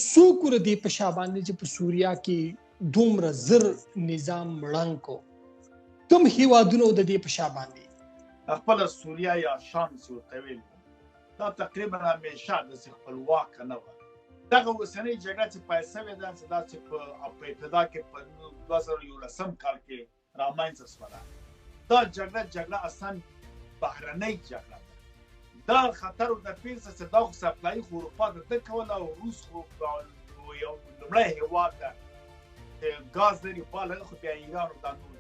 څوک ور دي په شا باندې چې په سوریا کې دومره زر نظام مړنګ کو؟ کوم هیوادونه د دې په شا باندې خپل سوریا یا شام څه ویل دا تقریبا همیشه د خپلواک نه و. دغه اوسنۍ جګړه چې پیسې ودا چې دا چې په ابتدا کې په 2011 کال کې رامنځته شوه، دا جګړه اصلا بهرنۍ جګړه ده. دا خطر د پیسې چې دا سپلای خو اروپا د کول او روس خو یو لمړی هیواد ده غاز لري په لږ خو بیا ایران او د نور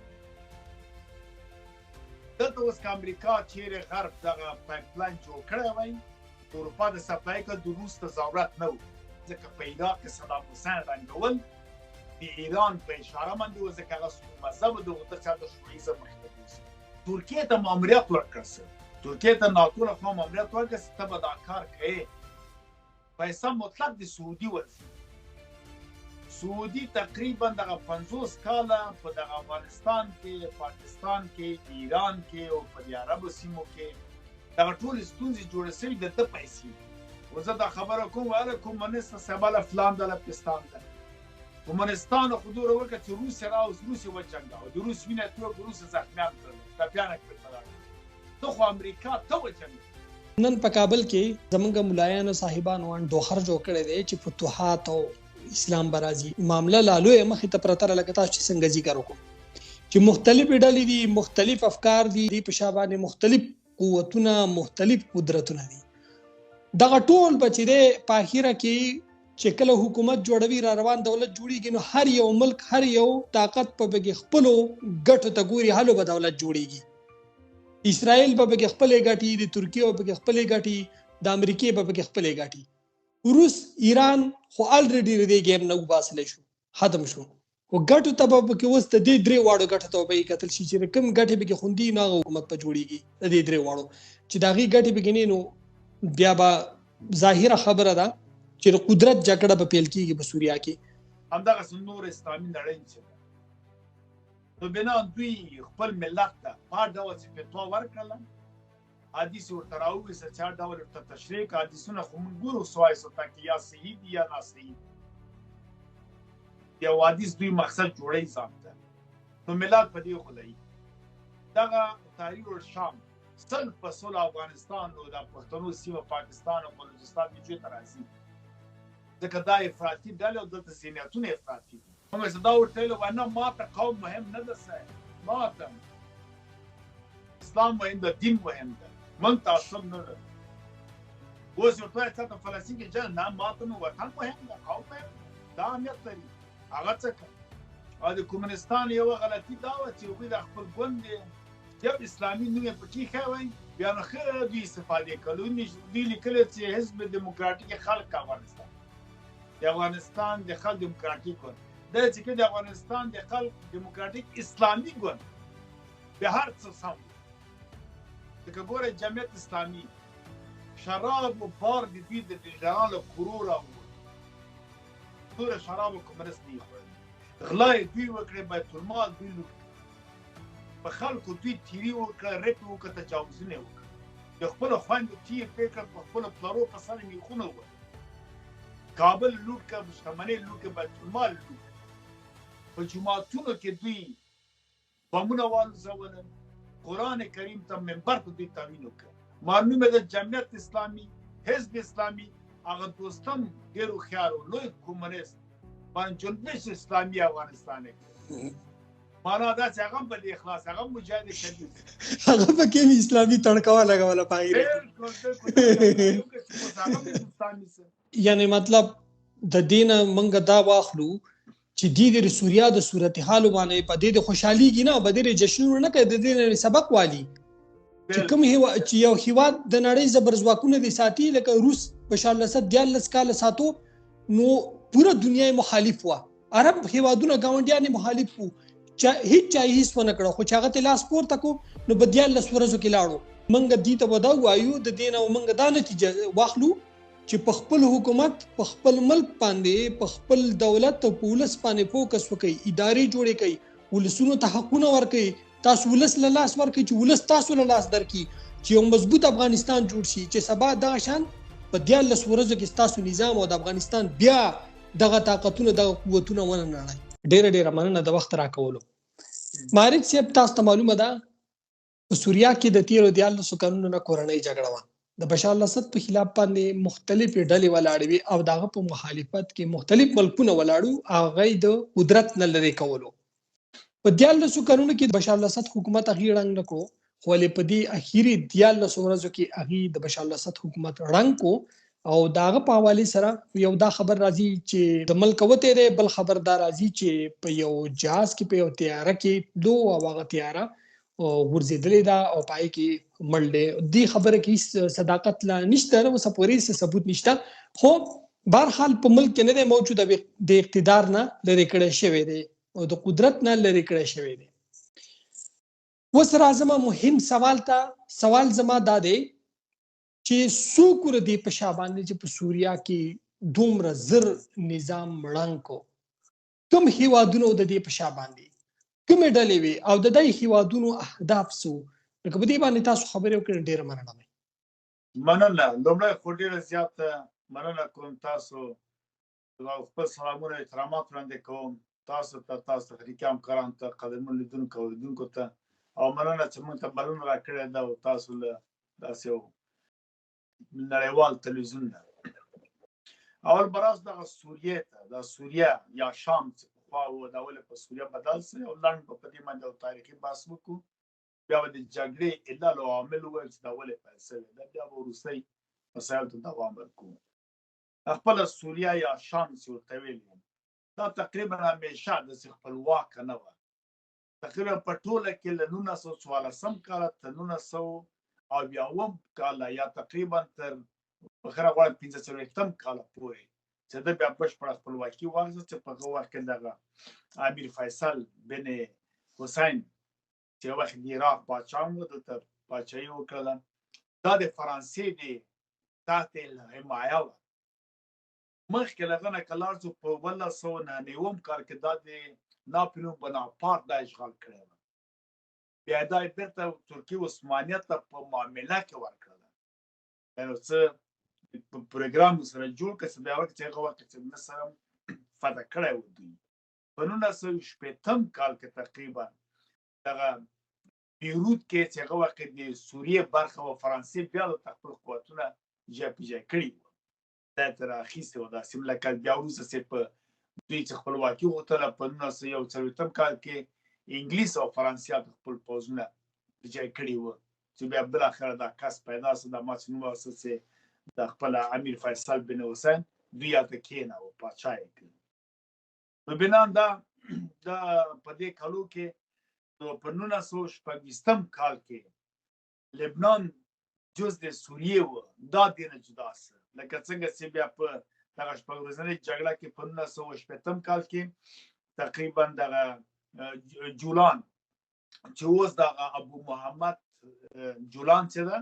دلته اوس که امریکا چیرې غرب دغه پایپلاین جوړ کړی وای د اروپا د سپلای کې د روس ته ضرورت نه و، ځکه په عراق کې صدام حسین رنګول د ایران په اشاره باندې و، ځکه هغه مذهب د هغه چا د شیوعیزم مخې ته ترکیې ته ماموریت ورکړل شو، ترکیې ته ناتو له خوا ماموریت ورکړل چې ته به دا کار کوې. پیسه مطلق د سعودي ورځي. سعودي تقریبا دغه 50 کاله په دغه افغانستان کې، پاکستان کې، ایران کې او په د عربو سیمو کې دغه ټول ستونزې جوړې شوي د ده پیسې. وزه دا خبره کوم واره کمونیست سباله فلان د لپستان ده کمونستان خودوره وکړه چې روس راوس روس وجنګاو د روس وینه تو روس زخمیان کړل ټپیانه کړل ته خو امریکا ته وجنګ. نن په کابل کې زمونږ ملایانو صاحبانو دوخر جوړ کړی دی چې فتوحات او اسلام برازي معامله لالو مخې ته پرته لکه تاسو چې څنګه ذکر وکړو چې مختلف ډلې دي، مختلف افکار دي، په شابه مختلف قوتونه، مختلف قدرتونه دي. دغه ټول بچی په اخیره کې چې کله حکومت جوړوي را روان دولت جوړیږي نو هر یو ملک هر یو طاقت په بګي خپلو ګټو ته ګوري هلو به دولت جوړیږي. اسرائیل په بګي خپلې ګټي، د ترکیه په بګي خپلې ګټي، د امریکای په بګي خپلې ګټي. روس ایران خو الریډي د گیم نه وباسل شو، ختم شو. او ګټو ته په کې وسته د درې واړو ګټو ته به کتل شي چې کوم ګټي بګي خوندي نه حکومت په جوړیږي د دې درې واړو چې داغي ګټي بګینې نو بیا به ظاهره خبره ده چې قدرت جګړه به پیل کیږي په سوریا کې. همدغه نور اسلامي نړۍ چې نو بنا دوی خپل ملت ته په ډول چې فتوا ورکړل حدیث ورته راوویسه چې ډول ورته تشریح حدیثونه خو موږ ګورو سوای سوته کې یا صحیح دي یا ناصحیح. یو حدیث دوی مقصد جوړی ځان ته نو ملت په دې خدای دغه تحریر الشام سل په سل افغانستان او د پښتنو سیمه پاکستان او بلوچستان کې چې ترازی ځکه دا افراطي ډلې او دلته ذهنیتونه افراطي دي. موږ صدا ورته ویل نه ماته قوم مهم نه ده سه ماته اسلام مهم ده، دین مهم ده، من تعصب نه ده. اوس ورته چې فلسطین کې جنګ نه ماته نو وطن مهم ده، قوم مهم ده، دا اهمیت لري. هغه څه او د کمونستان یو غلطي دا و چې دوی د خپل ګوند یو اسلامي نوم یې پکې ښوی بیا نو ښه دوی استفادې کړو. دوی لیکلي چې حزب دیموکراتیک خلق افغانستان د افغانستان د خلق دیموکراتیک ګوند دا چې د افغانستان د خلق دیموکراتیک اسلامي ګوند به هر څه سم دغه ګوره جمعیت اسلامي شراب و بار د دوی د جلال قرور او ټول شراب کومرس دی غلای دوی وکړي بیت المال دوی په خلکو دوی تیری وکړه رپ وکړه تجاوزونه وکړه د خپل خویندو تیر فکر په خپل پلارو په سر میخونه وکړه کابل لوټ کړه، شتمنۍ لوټ کړه، بیت المال لوټ کړه. په جوماتونو کې دوی بمونه والوزول، قرآن کریم ته منبر ته دوی تامین وکړه. معلومه ده جمعیت اسلامي حزب اسلامي هغه دوستم ډېر هوښیار و لوی کومونیست باندې جنبش اسلامي افغانستان کې معنا دا چې هغه په دې اخلاص هغه مجاهد شدید هغه په کې اسلامي تړکوا لګوله پایره یعنی مطلب د دین منګه دا واخلو چې د سوریا د صورتحال باندې په دې خوشحالي نه بدره جشن نه کوي د دې سبق والی چې کوم چې یو هیواد د نړۍ زبرځواکونه دي ساتي لکه روس بشار الاسد 14 کال ساتو نو پورا دنیا مخالف و، عرب هیوادونه گاونډیان مخالف وو، هیڅ چا هیڅ ونه کړو خو چې هغه ته لاس پورته کو نو په 14 ورځو کې لاړو. منګه دې ته ودا وایو د دین او منګه دا نتیجه واخلو چې په خپل حکومت په خپل ملک باندې په خپل دولت او پولیس باندې فوکس وکړي، ادارې جوړې کړي، ولسونو ته حقونه ورکړي، تاسو ولس له لاس ورکړي چې ولس تاسو له لاس درکړي چې یو مضبوط افغانستان جوړ شي چې سبا دا شان په 14 ورځو کې تاسو نظام او د افغانستان بیا دغه طاقتونه دغه قوتونه ونه نړۍ. ډیره مننه د وخت راکولو. مارک صاحب تاسو ته معلومه ده په سوریا کې د تیرو 14 کلونو نه کورنۍ جګړه وه. د بشار الاسد په خلاف باندې مختلفې ډلې ولاړې وي او دغه په مخالفت کې مختلف ملکونه ولاړو، هغه د قدرت نه لرې کولو. په 14 کلونو کې بشار الاسد حکومت هغه رنګ نه کو، خو له په دې اخیری 14 ورځو کې هغه د بشار الاسد حکومت رنګ کو او داغه په حواله سره یو دا خبر راځي چې د ملک وته دی، بل خبردار راځي چې په یو جهاز کې په یو تیاره کې دوه هغه تیاره ورزيدلې ده او پای کې مړلې. دی خبره کې صداقت لا نشته، نو سپوري ثبوت نشته، خو بهرحال په ملک کې نه دی موجود، د اقتدار نه لري کړی شوی دی او د قدرت نه لري کړی شوی دی. وس راځم مهم سوال زما دا دی چې څوک ور دي په شابان چې په سوریا کې دومره زر نظام مړنګ کو، کوم هیوادونو د دې په شابان دي، کومې ډلې وي او د دې هیوادونو اهداف څه وو؟ لکه په دې باندې تاسو خبرې وکړئ. ډېره مننه. لومړی خو ډېره زیاته مننه کوم تاسو خپل سلامونه احترامات وړاندې کوم تاسو ته، تاسو تحریک همکارانو ته، قدرمن لیدونکو او لیدونکو ته، او مننه چې موږ ته بلنه راکړې ده او تاسو له داسې یو نړیوال تلویزیون نه. اول براس دغه سوریې ته، د سوریا یا شام چې پخوا و دا ولې په سوریا بدل سوی او لنډ به په دې باندې یو تاریخي بحث وکړو. بیا به د جګړې علل او عامل ووایو چې دا ولې پیل سوی ده، بیا به وروستۍ مسایلو ته دوام ورکړو. خپله سوریا یا شام چې ورته ویل دا تقریبا همیشه داسې خپلواکه نه وه. تقریبا په ټوله کې له 1914 کاله تر 1980 کاله یا تقریبا تر په خره غواړم 45 کاله پورې چې د بیا بشپړه خپلواکي واخیسته، چې په هغه وخت کې دغه امیر فیصل بن حسین چې یو وخت د عراق پاچا و، دلته پاچاهي وکړله. دا د فرانسې د تحت حمایه وه. مخکې له هغه نه که لاړ شو په 1999 کال کې دا د ناپلیون بناپارت دا اشغال کړی وه. بیا دا یې بېرته ترکیې عثمانیت ته په معامله کې ورکړله. یعنې څه پروګرام سره جوړ کړه چې بیا وخت چې هغه وخت چې مصر هم فتح کړی و دوی. په 1960 کال کې تقریبا دغه بیروت کې چې هغه وخت د سوریې برخه و فرانسې بیا د خپل قوتونه جای کړي وو. دا یې ترې اخیستې وه دا سیمه، لکه بیا وروسته چې په دوی چې خپلواکي وغوښتله په 1941 کال کې انګلیس او فرانسې خپل پوځونه جای کړي وو، چې بیا بالاخره دا کس پیدا شو، دا ما چې نوم واخیسته چې د خپل امیر فیصل بن حسین دوی هلته کېناوه، پاچا یې کړ. نو بنا دا په دې کالو کې په 1926 کال کې لبنان جز د سوریې و، دا دینه جدا سه، لکه څنګه چې بیا په دغه شپږ ورځنۍ جګړه کې په 1960 کال کې تقریبا دغه جولان چې اوس دغه ابو محمد جولان چې ده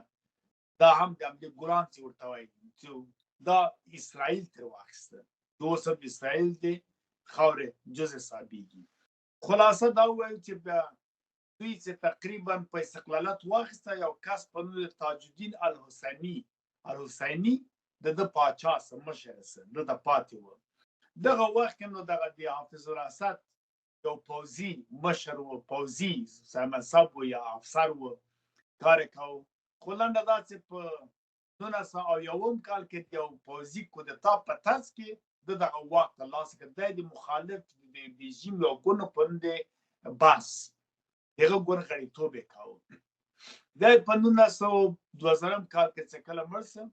دا هم د امریکا ګولان چې ورته وایي چې دا اسرائیل ترې واخیسته، د اوس هم اسرائیل دی خاورې جز حسابېږي. خلاصه دا ووایو چې بیا دوی چې تقریبا په استقلالت واخیسته، یو کس په نوم تاج الدین الحسیني د ده پاچا سه مشر سه د ده پاتې و. دغه وخت کې نو دغه د حافظ الاسد یو پوځي مشر و، پوځي منصب و یا افسر و، کار یې کوو. خو لنډه دا چې په 1901 کال کې د یو پوځي کودتا په ترڅ کې د دغه واک ترلاسه کړ. دی د مخالف د رژیم یو ګوند په نوم د باس هغه ګوند غړیتوب یې کاوه. دی په 1920 کال کې چې کله مړ شو،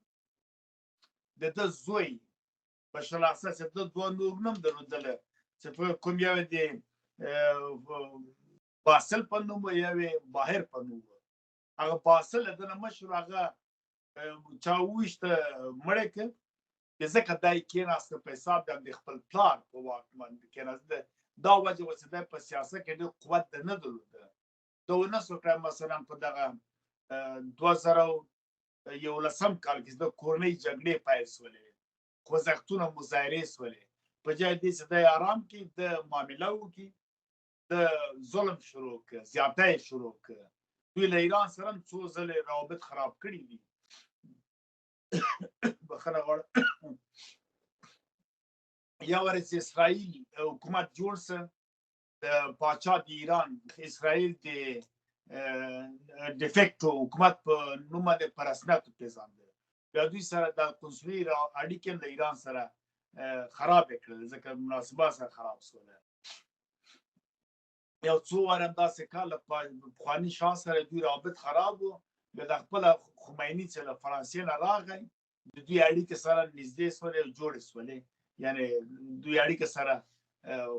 د ده زوی بشار الاسد چې ده دوه نور نوم درلودله، چې په کوم یو د باسل په نوم و یو باهر په نوم و. هغه باسل د ده نه مشر هغه چا وویشته مړی کړ، ځکه دا یې کېناسته په حساب د خپل پلار په واک باندې کېناسته. دا وجه وه چې دی په سیاست کې ډېر قوت ده نه درلوده. دا ونه سو کړی مثلا په دغه 2011 کال کې د کورنۍ جګړې پیل شولې، خوځښتونه مظاهرې شولې. په جای دې چې دی ارام کړي، د معامله وکړي، د ظلم شروع کړه، زیاتی یې شروع کړه. دوی له ایران سره هم څو ځلې روابط خراب کړي دي. بخښنه غواړم. یا ورځ اسرائیل حکومت جوړ سه د پاچا د ایران اسرائیل د ډیفیکټو حکومت په نوم باندې په رسمیت وپېژانده. بیا دوی سره د قنسولي اړیکې له ایران سره خراب کړل ځکه مناسبات سره خراب شول. یو څو واره همداسې کال له پخواني شاه سره دوی رابط خراب و. بیا د خپله خمیني چې له فرانسې نه راغی د دوی اړیکې سره نږدې شولې او جوړې شولې، یعنې دوی اړیکې سره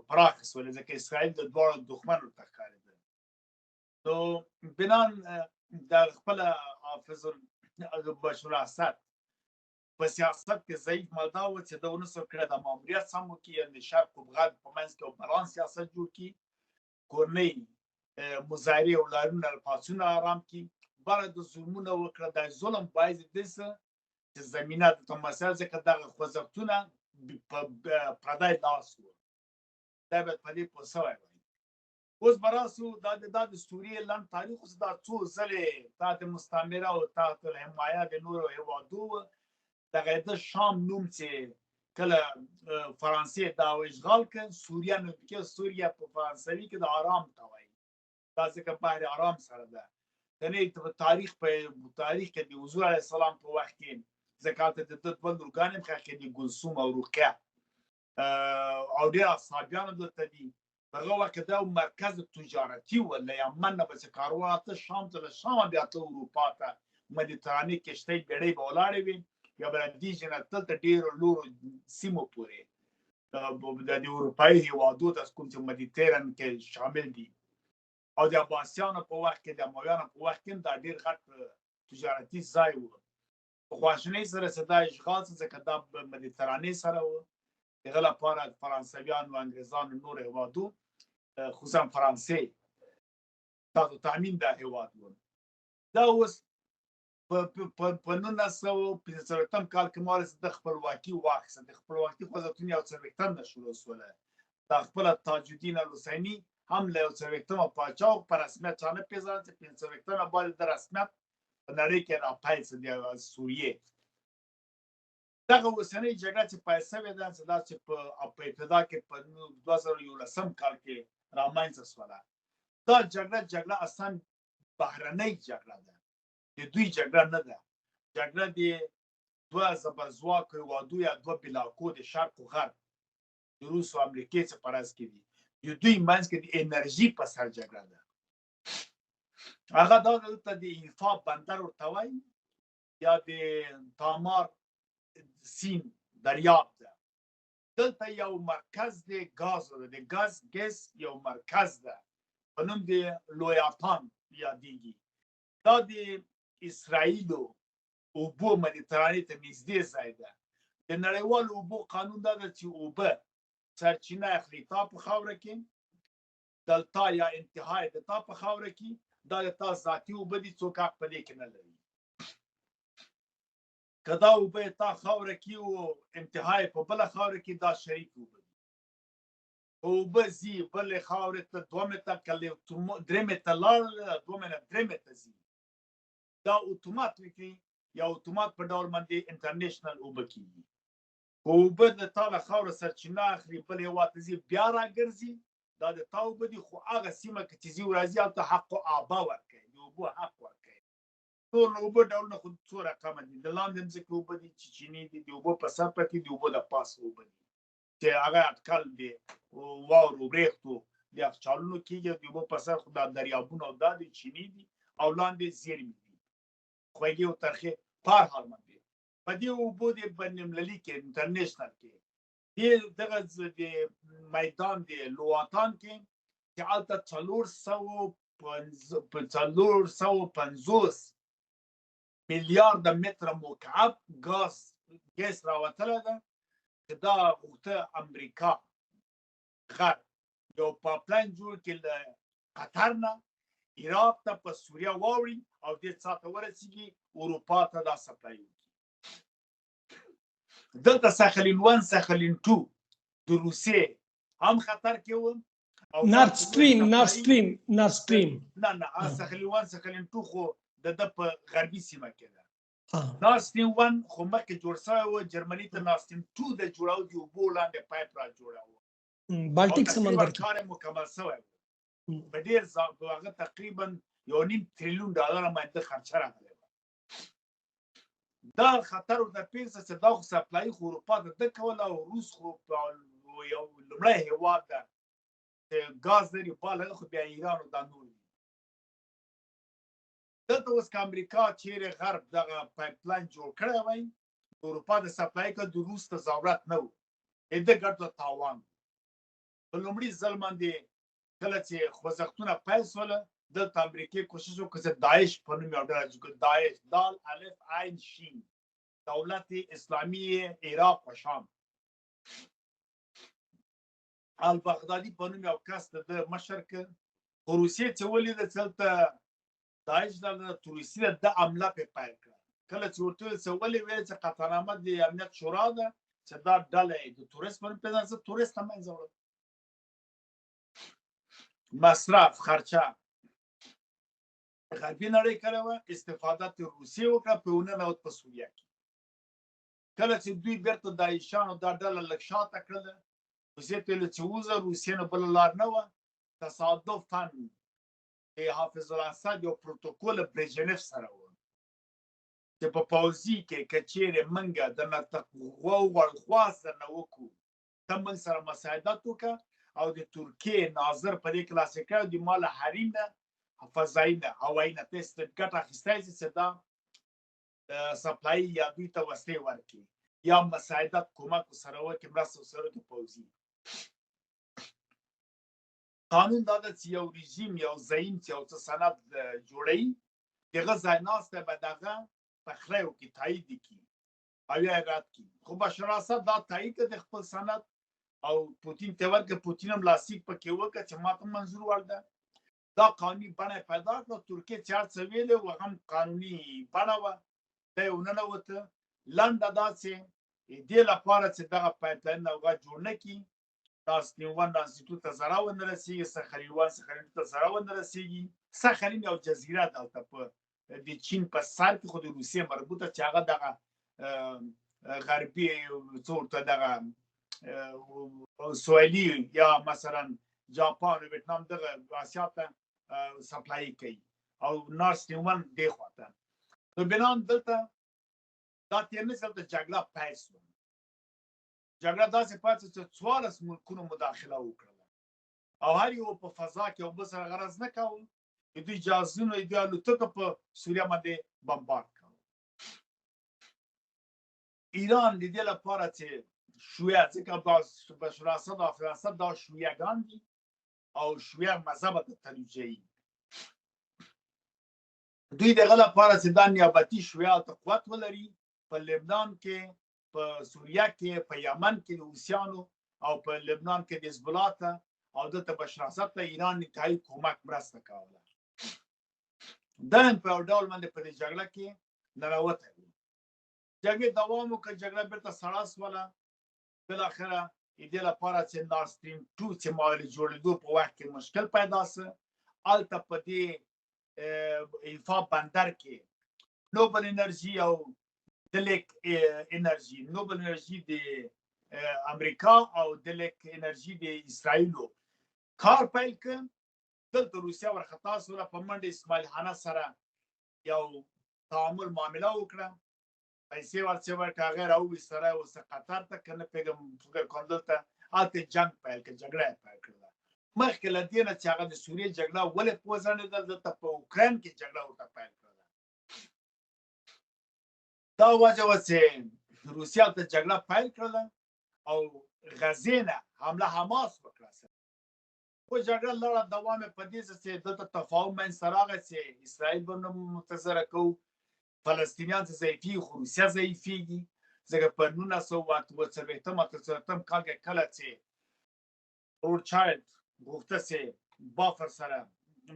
پراخې شولې ځکه اسرائیل د دواړو دښمن ورته ښکارېده. نو بنان د خپله حافظ بشر الاسد په سیاست کې ضعیف ماده و چې ده ونه شو کړی د ماموریت سم وکړي، یعنې د شرق و غرب په منځ کې یو بالانس سیاست جوړ کړي، کورنۍ مظاهرې او لارونه پاڅونونه آرام کړي. بله د ظلمونه وکړه، دا ظلم باعث دې شه چې زمینه د تمثیل ځکه دغه خوځښتونه په پردی لاس وو. دا باید په دې پوه سوی وای. اوس به راسو دا د سوریې لنډ تاریخ اوس دا څو ځلې تحت مستعمره او تحت الحمایه د نورو هېوادو دغه د شام نوم چې کله فرانسې دا اشغال کړ سوریه نوم کې سوریه په فرانسوي کې د آرام ته وایي، دا ځکه بحر آرام سره ده. یعنې په تاریخ کې د حضور علیه السلام په وخت کې ځکه هلته د ده دوه لورګانې هم ښخې دي، ګلسوم او رقیه، او ډېر اصحابیان هم دلته دي. په هغه وخت کې دا مرکز تجارتي و، له یمن نه به چې کاروان اته شام ته، له شامه بیا ته اروپا ته مدیترانې کښتۍ بېړۍ به ولاړې وي، یا به له دې نه دلته ډېرو لورو سیمو پورې د اروپایي هېوادو ته کوم چې مدیتران کې شامل دي. او د عباسیانو په وخت کې د امویانو په وخت کې دا ډېر غټ تجارتي ځای و. په خواشینۍ سره چې دا اشغال څه ځکه دا مدیترانې سره و، د هغه لپاره فرانسویانو و انګریزانو نور هېوادو خصوصا فرانسې تاسو تامین دا هېواد و. دا اوس په 1945 کال کې مارس د خپلواکي واخیسته. د خپلواکي خوځښتونه یو څلوېښتم نه شروع شوله. دا خپله تاج الدین الحسیني هم له یو څلوېښتمه پاچا په رسمیت چا نه پېژانده چې 45 باید د رسمیت په نړۍ کې راپیل شو د سوریې. دغه اوسنۍ جګړه چې پیل شوې ده دا چې په ابتدا کې په 2011 کال کې رامنځته شوله، دا جګړه اصلا بهرنۍ جګړه ده، د دوی جګړه نه ده. جګړه د دوه زبرځواکو هېوادو یا دوه بلاکو د شرق و غرب د روس او امریکې څخه په راز کې دي. د دوی منځ کې د انرژي په سر جګړه ده. هغه دا دلته د ایفا بندر ورته وایي یا د تامار سیند دریاب ده. دلته یو مرکز د ګازو ده، د ګاز یو مرکز ده په نوم د لویاتان یادېږي. دا د اسرائیلو اوبو مدیترانې ته نږدې ځای ده. د نړیوالو اوبو قانون دا ده چې اوبه سرچینه اخلي تا په خاوره کې، دلتا یا انتهای د تا په خاوره کې، دا د تا ذاتي اوبه دي، څوک حق په دې کې نه لري. که دا اوبه تا خاوره کې او انتهای په بله خاوره کې، دا شریک اوبه دي. اوبه ځي بلې خاورې ته 2 متره که 3 متره لاړله 2 متره 3 متره ځي، دا اتومات وکړي یا اتومات په ډول باندې انټرنیشنل اوبه کېږي. اوبه د تا له خاوره سرچینه اخلي بل هېواد ته ځي بیا راګرځي، دا د تا اوبه دي. خو هغه سیمه کې چې ځي راځي هلته حق و آبا ورکوي، د اوبو حق ورکوي. ټول اوبه ډولونه خو څو رقمه دي، د لاندې ځمکې اوبه دي چې چینې دي، د اوبو په سر پرتې د اوبو د پاسه اوبه دي چې هغه اټکل د واورو وریښتو د یخچالونو کېږي، د اوبو په سر خو دا دریابونه او دا د چینې دي او لاندې زیرمې دي خوږې او ترخې په هر حال باندې. په دې اوبو د بین المللي کې انټرنیشنل کې دغه د میدان د لواتان کې چې هلته 450 میلیارده متره مکعب ګاز راوتلی ده چې دا غوښته امریکا غرب یو پایپلاین جوړ کړي له قطر نه عراق ته په سوریه واوړي او دې څا ته ورسېږي اروپا ته دا سپلای وکړي. دلته ساخلین 1 ساخلین 2 د روسیې هم خطر کې و. نارد سټریم نه ساخلین 1 ساخلین 2 خو د په غربي سیمه کې ده. ناستین 1 خو مخکې جوړ شوی و، جرمني ته ناستین 2 د جوړاو د اوبو لاندې پایپ را جوړاوه، بالټیک سمندر کې کار مکمل شوی و. په ډېر هغه تقریبا $1.5 تریلیون باندې خرچه راغلی وه. دا خطر ورته پېښ شو چې دا خو سپلایي خو اروپا ته ده کوله، او روس خو یو لومړی هېواد ده چې ګاز لري بالا، خو بیا ایران او دا نور دي. دلته اوس که امریکا چیرې غرب دغه پایپ لاین جوړ کړی وای، د اروپا د سپلای که د روس تظاهرات نه و، د ګټو تاوان. په لومړي ځل باندې کله چې خوځښتونه پیل شوله، دلته امریکې کوشش وکړه چې داعش په نوم یو ډله جوړ کړي. داعش دال الف عین شین، دولت اسلامی عراق و شام. البغدادي په نوم یو کس د مشر که، خو روسیې چې ولیده چې دلته داعش ډله روسي ده، د حمله پرې پیل کړه. کله چې ورته ویل چې ولې ویل چې قطعنامه د امنیت شورا ده چې دا ډله یې د تورست په نوم پېژني، زه تورست هم منځه وړم. مصرف خرچه غربي نړۍ کړې وه، استفاده ترې روسیې وکړه په 1990 په سوریه کې. کله چې دوی بیرته داعشیانو دا ډله لږ شاته کړله، روسیې ته ویل چې ووځه، روسیې نه بله لار نه وه. تصادفاً حافظ الاسد یو پروتوکول برژنیف سره و چې په پوځي کې که چیرې موږ درنه غوړ خواست درنه وکړو، ته موږ سره مساعدت وکړه، او د ترکیې ناظر په دې کلاسې کړی، د ما له حریم نه فضایي نه هوایي نه ته ګټه اخیستی شي چې دا سپلایي یا دوی ته وسلې ورکړي یا مساعدت کومک ورسره وکړي، مرسته ورسره وکړي پوځي. قانون دا ده چې یو رژیم یو زعیم چې یو څه سند جوړوي، د هغه ځای ناستی به دغه پخلی وکړي، تایید یې کړي او یا یې رد کړي. خو بشار اسد دا تایید کړه د خپل سند، او پوتین ته ورکړه. پوتین هم لاسلیک پکې وکړه چې ما ته منظور وړ ده. دا قانوني بڼه یې پیدا کړه. ترکیې چې هر څه ویلې وو هم قانوني بڼه وه، دی یې وننوته. لنډه دا چې دې لپاره چې دغه پایپ لاینونه هغه جوړ نه کړي، ناستین 1 ناستین 2 ته ضرر ونه رسېږي، سخرین 1 سخرین 2 ته ضرر ونه رسېږي. سخرین یو جزیره ده هلته په د چین په سر کې، خو د روسیې مربوطه، چې هغه دغه غربي څه ورته دغه سویلي یا مثلا جاپان او ویتنام دغه آسیا ته سپلای کوي، او ناستین 1 دې خواته. نو بنان دلته دا تېرنیز دلته جګړه پیل شوه. جګړه داسې پاتې چې 14 ملکونو مداخله وکړله، او هر یو په فضا کې یو بل سره غرض نه کوو، د دوی جهازونه د دوی الوتکو په سوریه باندې بمبارد کوو. ایران د دې لپاره چې شیعه، ځکه بشار اسد او حافظ اسد دا شیعهګان دي او شیعه مذهب ته ترویجوي، دوی دغه لپاره چې دا نیابتي شیعه ته قوت ولري، په لبنان کې، په سوریه کې، په یمن کې د حوثیانو، او په لبنان کې د حزب الله ته، او دلته بشار اسد ته ایران انتهایي کومک مرسته کوله. دا هم په یو ډول باندې په دې جګړه کې ننوتی و. جګړې دوام وکړه، جګړه بیرته سړه شوله. بالاخره د دې لپاره چې ناستین 2 چې مالي جوړېدو په وخت کې مشکل پیدا شو، هلته په دې ایفا بندر کې نوبل انرژي او دلیک انرژي، نوبل انرژي د امریکا او دلیک انرژي د اسرائیلو کار پیل کړ. دلته روسیه ورخطا شوله، په منډه اسماعیل خانه سره یو تعامل معامله وکړه، پیسې ورڅې ورکړه، هغه راوویست سره اوس قطر ته، که نه پوهېږم فکر کوم دلته هلته جنګ پیل کړه، جګړه یې پیل کړله. مخکې له دې نه چې هغه د سوریې جګړه ولې وځنډېدل، دلته په اوکراین کې جګړه ورته پیل کړله. دا وجه وه چې روسیه هلته جګړه پیل کړله، او غزې نه حمله حماس وکړه. خو جګړه لاړه، دوام یې په دې چې دلته تفاهم منځته راغی چې اسرائیل به نه متضرره کوو، فلسطینیان چې ضعیفېږي، خو روسیه ضعیفېږي. ځکه په 1940 کال کې کله چې روتشایلډ غوښته چې بافر سره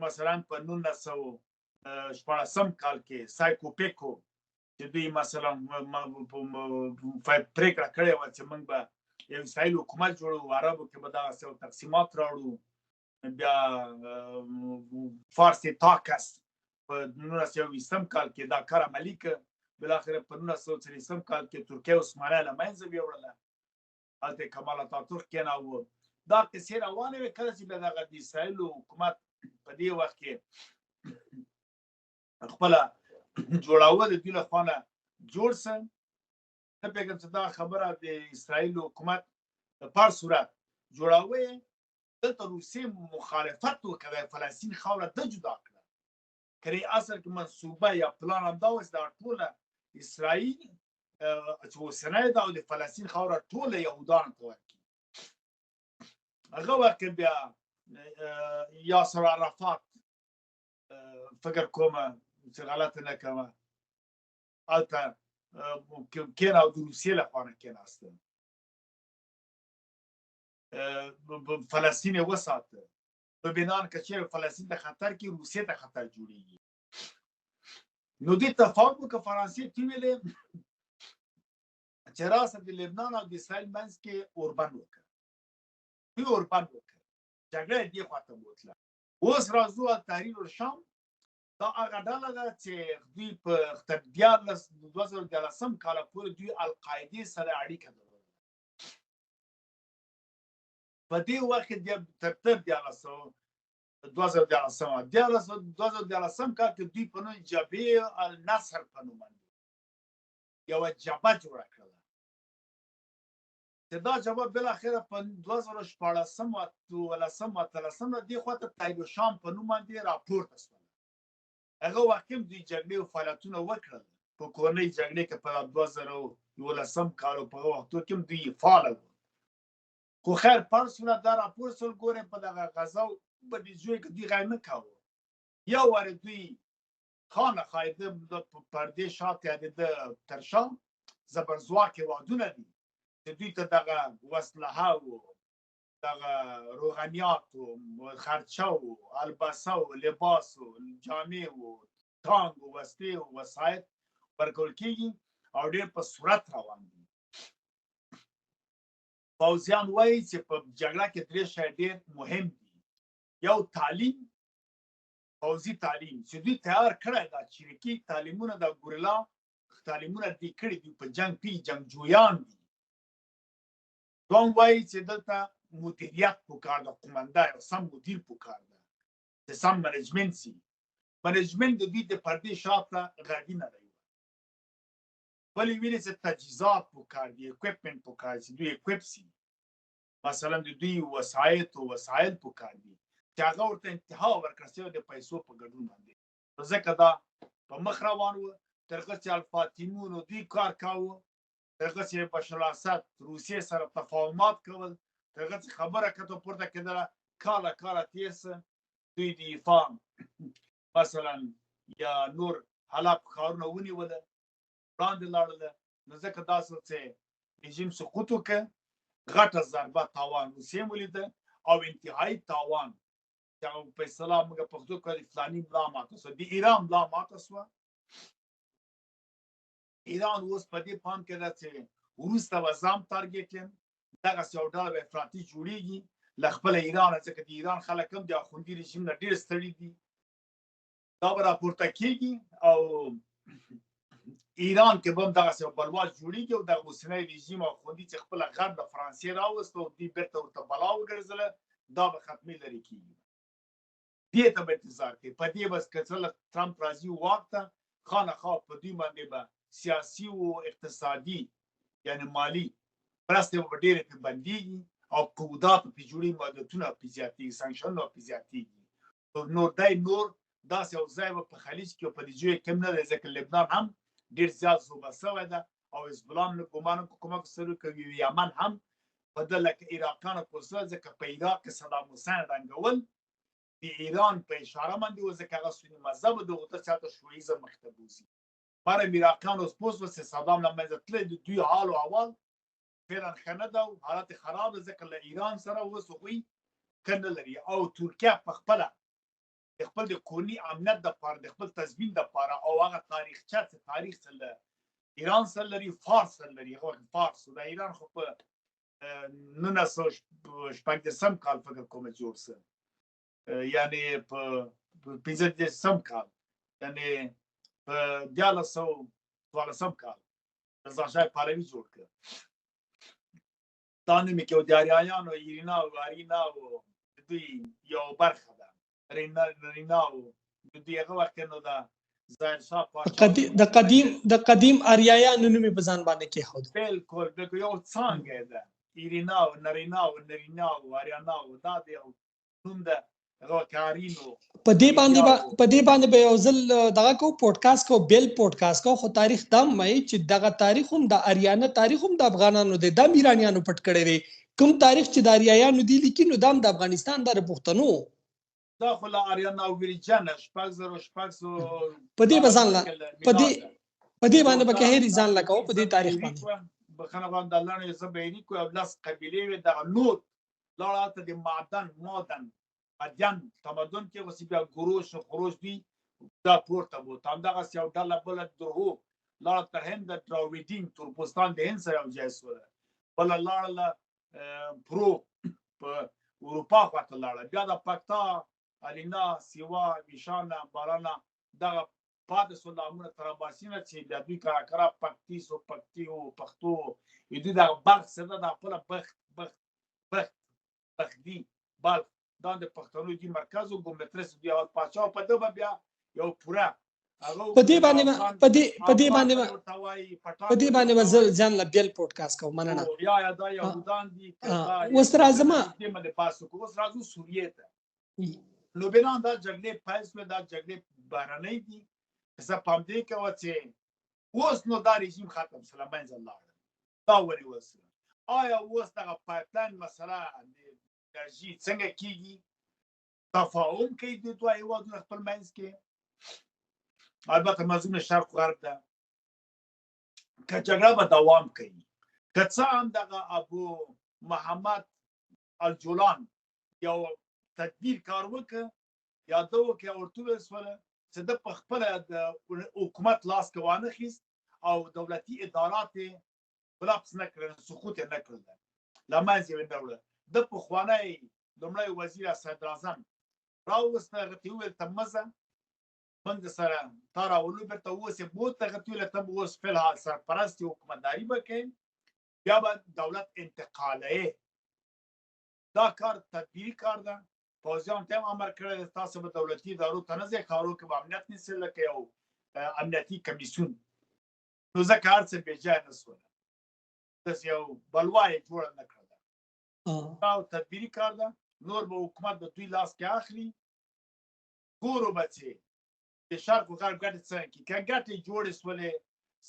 مثلا په 1914 کال کې سایکوپیکو چې دوی مثلا پرېکړه کړې وه چې موږ به یو اسرائیل حکومت جوړو، عربو کې به دغسې یو تقسیمات راوړو. بیا فارس تاکس په 1920 کال کې دا کار عملي کړ. بالاخره په 1930 کال کې ترکیه عثمانیه له منځه ویوړله هلته کمال اتاتورک کېناوه دا کیسې روانې وې کله چې بیا دغه د اسرائیل حکومت په دې وخت کې خپله جوړاوه د دوی له خوا نه جوړ شه نه پوهېږم چې دا خبره د اسرائیل حکومت په هر صورت جوړاوه یې دلته روسیې مخالفت وکړه فلسطین خاوره ده جدا کړه که اصل کې منصوبه یا پلان همدا و چې دا ټوله اسرائیل چې اوسنی ده او د فلسطین خاوره ټوله یهودانو ته ورکړي هغه وخت کې بیا یاسر عرفات فکر کومه چې غلطه نه کومه هلته کېنه او د روسیې له خوا نه کېناسته فلسطین یې وساته په بنان که چېرې فلسطین ته خطر کې روسیې ته خطر جوړېږي نو دې تفاوت وکړه فرانسې ته ویلې چې راسه د لبنان او د اسرائیل منځ کې اوربند وکړه دوی اوربند وکړه جګړه یې دې خواته بوتله اوس راځو تحریر الشام دا هغه ډله ده چې دوی په 2014 کال پورې دوی القاعدې سره اړیکه درلوده په دې وخت کې تر 2014 کال کې دوی په نوم جبهه النصر په نوم باندې یوه جبهه جوړه کړله چې دا جبهه بالاخره په 2014 او 2013 دې خواته تحریر الشام په نوم باندې راپورته شوه هغه وخت کې دوی جګړې او فعالیتونه وکړل په کورنۍ جګړې کې په 2011 کال په وختو کې دوی فعال وو خو خیر پر صورت دا راپور سول ګورې په دغه غزا په دې ځای کې دوی غیر نه کاوه یو وار دوی خامخا د پردې شاته د تر شا زبرځواکې وعدونه دي چې دوی ته دغه وسلحه او دغه روغنیات او خرچه او البسه او لباس او جامې او تانګ او وسلې او وسایط ورکول کېږي او ډېر په سرعت روان دي پوځیان وایي چې په جګړه کې درې شی ډېر مهم دي یو تعلیم پوځي تعلیم چې دوی تیار کړی دا چریکي تعلیمونه د ګوریلا تعلیمونه دې کړي دي په جنګ کې جنګجویان دي دوم وایي چې دلته مدیریت پکار ده قومنده او سم مدیر پکار ده چې سم منیجمنت سي منیجمنت د دوی د پردې شاته غږی نه دی ولی ویني چې تجهیزات پکار دي اکویپمنټ پکار دي دوی اکویپ سي مثلا د دوی وسایل پکار دي چې هغه ورته انتها ورکړل شوې د پیسو په ګډون باندې ځکه دا په مخ روان و تر هغه چې الفاتیمون دوی کار کاوه تر هغه چې بشر الاسد روسیې سره تفاهمات کول تر هغه چې خبره کته پورته کېدله کاله تېر شه دوی د فام مثلا یا نور حلب ښارونه ونیوله وړاندې لاړله نو ځکه داسې چې رژیم سقوط وکړه غټه ضربه تاوان روسیې ولیده او انتهایی تاوان چې هغه په اصطلاح موږ پښتو کې د فلاني ملا ماته شوه د ایران ملا ماته شوه ایران اوس په دې پام کې ده چې وروسته به ځان ټارګېټ کړي دغسې یو ډله به افراطي جوړېږي له خپله ایرانه ځکه د ایران خلک هم د اخوندي رژیم نه ډېر ستړي دي دا به راپورته کېږي او ایران کې به هم دغسې یو بلوا جوړېږي او دغه اوسنی رژیم اخوندي چې خپله غرب د فرانسې راوست او دوی بېرته ورته بلا وګرځله دا به ختمې لرې کېږي دې ته به انتظار کوي په دې به که څه ټرمپ راځي واک ته خامخا په دوی باندې به سیاسي او اقتصادي یعنې مالي مرستې به ډېرې پرې بندېږي او قودات پرې جوړېږي محدودیتونه پرې زیاتېږي سانکشنونه پرې زیاتېږي نور داسې یو ځای به په خلیج کې او په دې ځای کې هم نه دی ځکه لبنان هم ډېر زیات زوبه شوی ده او حزب الله هم ګمان کومک سره کوي یمن هم په ده لکه عراقیانو پوسله ځکه په عراق کې صدام حسین رنګول د ایران په اشاره باندې و ځکه هغه سني مذهب د هغه ته چاته شویزم مخته بوځي ماره عراقیان اوس پوس و چې صدام له منځه تللی د دوی حال او احوال فعلا ښه نه ده حالت خراب ده ځکه له ایران سره اوس هغوی ښه نه لري او ترکیه په خپله د خپل د کورني امنیت دپاره د خپل تضمین دپاره او هغه تاریخچه چې تاریخ سره له ایران سره لري فارس سره لري هغه فارس د ایران خو په 1980 کال فکر کوم جوړ شه یعنې په 15 کال یعنې په 1400 څوارلسم کال رضا شاه پهلوي جوړ کړ. دا نوم یې کې د آریایانو ایرینا او ارینا او د دوی یو برخه ده. رینا او د دوی هغه وخت نو دا ظاهرشاه پاچا د قدیم آریایانو نوم یې په ځان باندې کېښود. بالکل یو څانګه ده. ایرینا او نرینا او اریانا او دا د یو نوم ده. په دې باندې به یو ځل دغه کو پودکاسټ کو بیل پودکاسټ کو خو تاریخ دم مې چې دغه تاریخ هم د اریانه تاریخ هم د افغانانو د ایرانیانو پټ کړی دی. کوم تاریخ چې د اریایانو دی لیکي نو د افغانستان د پښتنو دا خو لا اریانا او ویرجن شپږ په دې باندې به هر ځان لکاو په دې تاریخ باندې بخنه باندې الله نه زبېری کو او لاس قبيله و د نور لاړه د معدن ادیان تمدن کې وسی بیا ګروش او خروج دی دا پورته وو. تام دغه یو ډله بل درو لاړه تر هند دراویډین تورپوستان د هند سره یو ځای سره بل لاړه پرو په اروپا خواته لاړه بیا د پکتا الینا سیوا ویشانا بارانا دغه پاتې سلامونه تراباسینه چې د دوی کارا پکتی او پښتو دې د بخت سره د خپل بخت دی بل دا د پښتنو دی مرکز او ګمبترس دی او پاچا په دغه بیا یو پورا په دې باندې ځان لا بیل پودکاسټ کو مننه یا دا یهودان دي اوس راځم د مده پاسو کو اوس راځو سوریه ته. نو بنا دا جګړې پایسو دا جګړې بهرنۍ دي څه پام دې کوي چې اوس نو دا رژیم ختم سلام الله دا وري وسه آیا اوس دغه پایپلاین مسله انرژي څنګه کیږي تفاهم کوي د دوه هیوادونو خپل منځ کې. البته مزون شرق غرب ده که جګړه به دوام کوي که څه هم دغه ابو محمد الجولان یو تدبیر کار وکړ یا دا وکړ ورته وسوله چې د خپل د حکومت لاس کې وانه خیست او دولتي ادارات بلاپس نه کړل سقوط نه کړل لمازې وندوله د پخوانی لومړی وزیر صدر اعظم راوسته غتیو تمزه بند سره تارا ولو برته وسه بوت غتیو ته وس په حال سرپرستی حکومتداري وکړي بیا به دولت انتقاله دا کار تدبیری کار ده. پوزیان تم امر کړی تاسو به دولتي ادارو تنزه کارو کې امنیت نسل لکه یو امنیتي کمیسیون نو ځکه څه به ځای نه سول تاسو یو بلوای جوړ نه کړل دا تدبیری کار ده. نور به حکومت د دوی لاس کې اخلي ګورو بچي د شرق او غرب ګټه څنګه کې ګټه جوړې سولې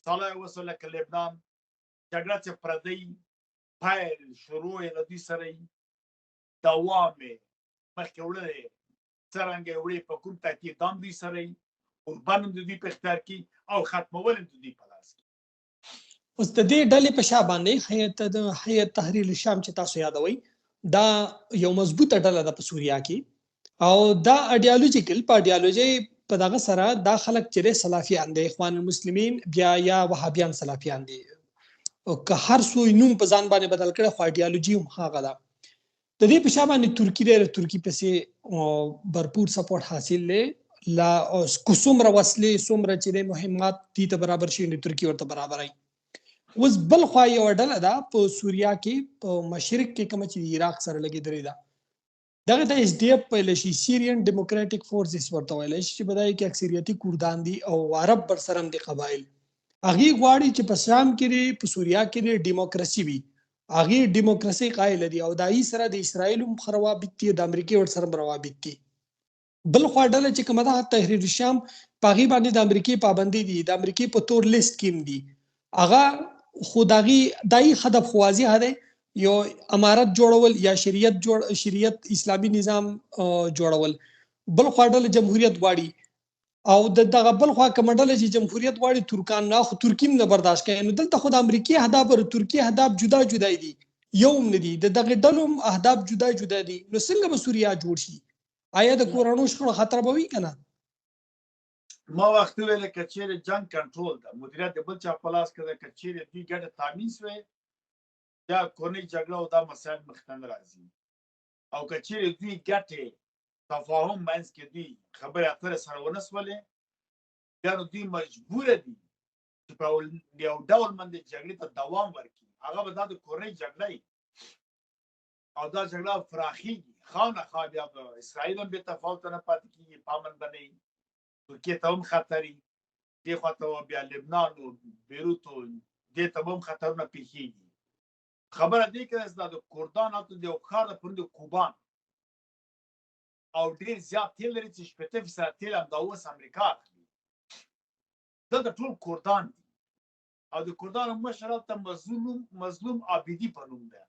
ساله وسله کې لبنان جګړه چې پردی پایل شروع د دې سره دوامه مخکې وړلې څنګه وړي په کوم تاکي دام دي سره قربان د دې په اختیار کې او ختمول د دې په لاس کې. اوس د دې ډلې په شا باندې هیئت تحریر الشام چې تاسو یادوي دا یو مضبوطه ډله ده په سوریا کې او دا ایډیالوژیکل په ایډیالوژي په دغه سره دا خلک چې سلفیان دي اخوان المسلمین بیا یا وهابیان سلفیان دي او که هر څو نوم په ځان باندې بدل کړي خو ایډیالوژي هم هغه ده. د دې په شا باندې ترکی پسې भरपूर سپورټ حاصل لې لا کومره وسلې څومره چې مهمات دي ته برابر شي نه ترکی ورته برابرای. اوس بل خو یو ډله ده په سوریا کې په مشرق کې کوم چې عراق سره لګیدلې ده دغه د اس ډي اف په لشي سیریان ډیموکراټک فورسز ورته ویل چې بدای کې اکثریتي کوردان دي او عرب برسرم دي قبایل هغه غواړي چې په شام کې په سوریا کې ډیموکراسي وي هغه ډیموکراسي قائل دي او دای سره د اسرایل مخروابط دي د امریکای ور سره روابط دي. بل خو ډله چې کومه ده تحریر الشام پاغي باندې د امریکای پابندي دي د امریکای په تور لیست کې دي هغه خدایي دای هدف خوازي هده یو امارت جوړول یا شریعت اسلامی نظام جوړول. بل خو ډله جمهوریت واړي او دغه بل خو کمنډل چې جمهوریت واړي ترکان نه خو ترکیم نه برداشت کوي نو دلته خو د امریکای اهداف او ترکی اهداف جدا جدا دي یو نه دي دغه ډلوم اهداف جدا جدا دي نو څنګه به سوریا جوړ شي آیا د کورونو شخړو خطر به وي کنه. ما وخت ویل کچېره جنگ کنټرول ده مدیریت بل چا پلاس کړه کچېره دی ګډه تامین شوی یا کورنۍ جګړه او دا مسائل مختن راځي او کچېره دی ګټه تفاهم منځ کې دی خبره اتره سره ونسولې بیا نو دوی مجبور دي چې په یو ډول باندې جګړې ته دوام ورکړي هغه به دا د کورنۍ جګړه وي او دا جګړه پراخېږي خامخا بیا به اسرائیل هم بې تفاوته نه پاتې کېږي پامن به نه وي ترکیې ته هم خطر وي دې خوا ته بیا لبنان و بیروت و دې ته به هم خطرونه پېښېږي خبره دې کې دا د کردان هلته د یو ښار د پرون د کوبان او ډېر زیات تیل لري چې 80% تیل همدا اوس امریکا اخلي دا د ټول کردان دي او د کردانو مشر هلته مظلوم عابدي په نوم دی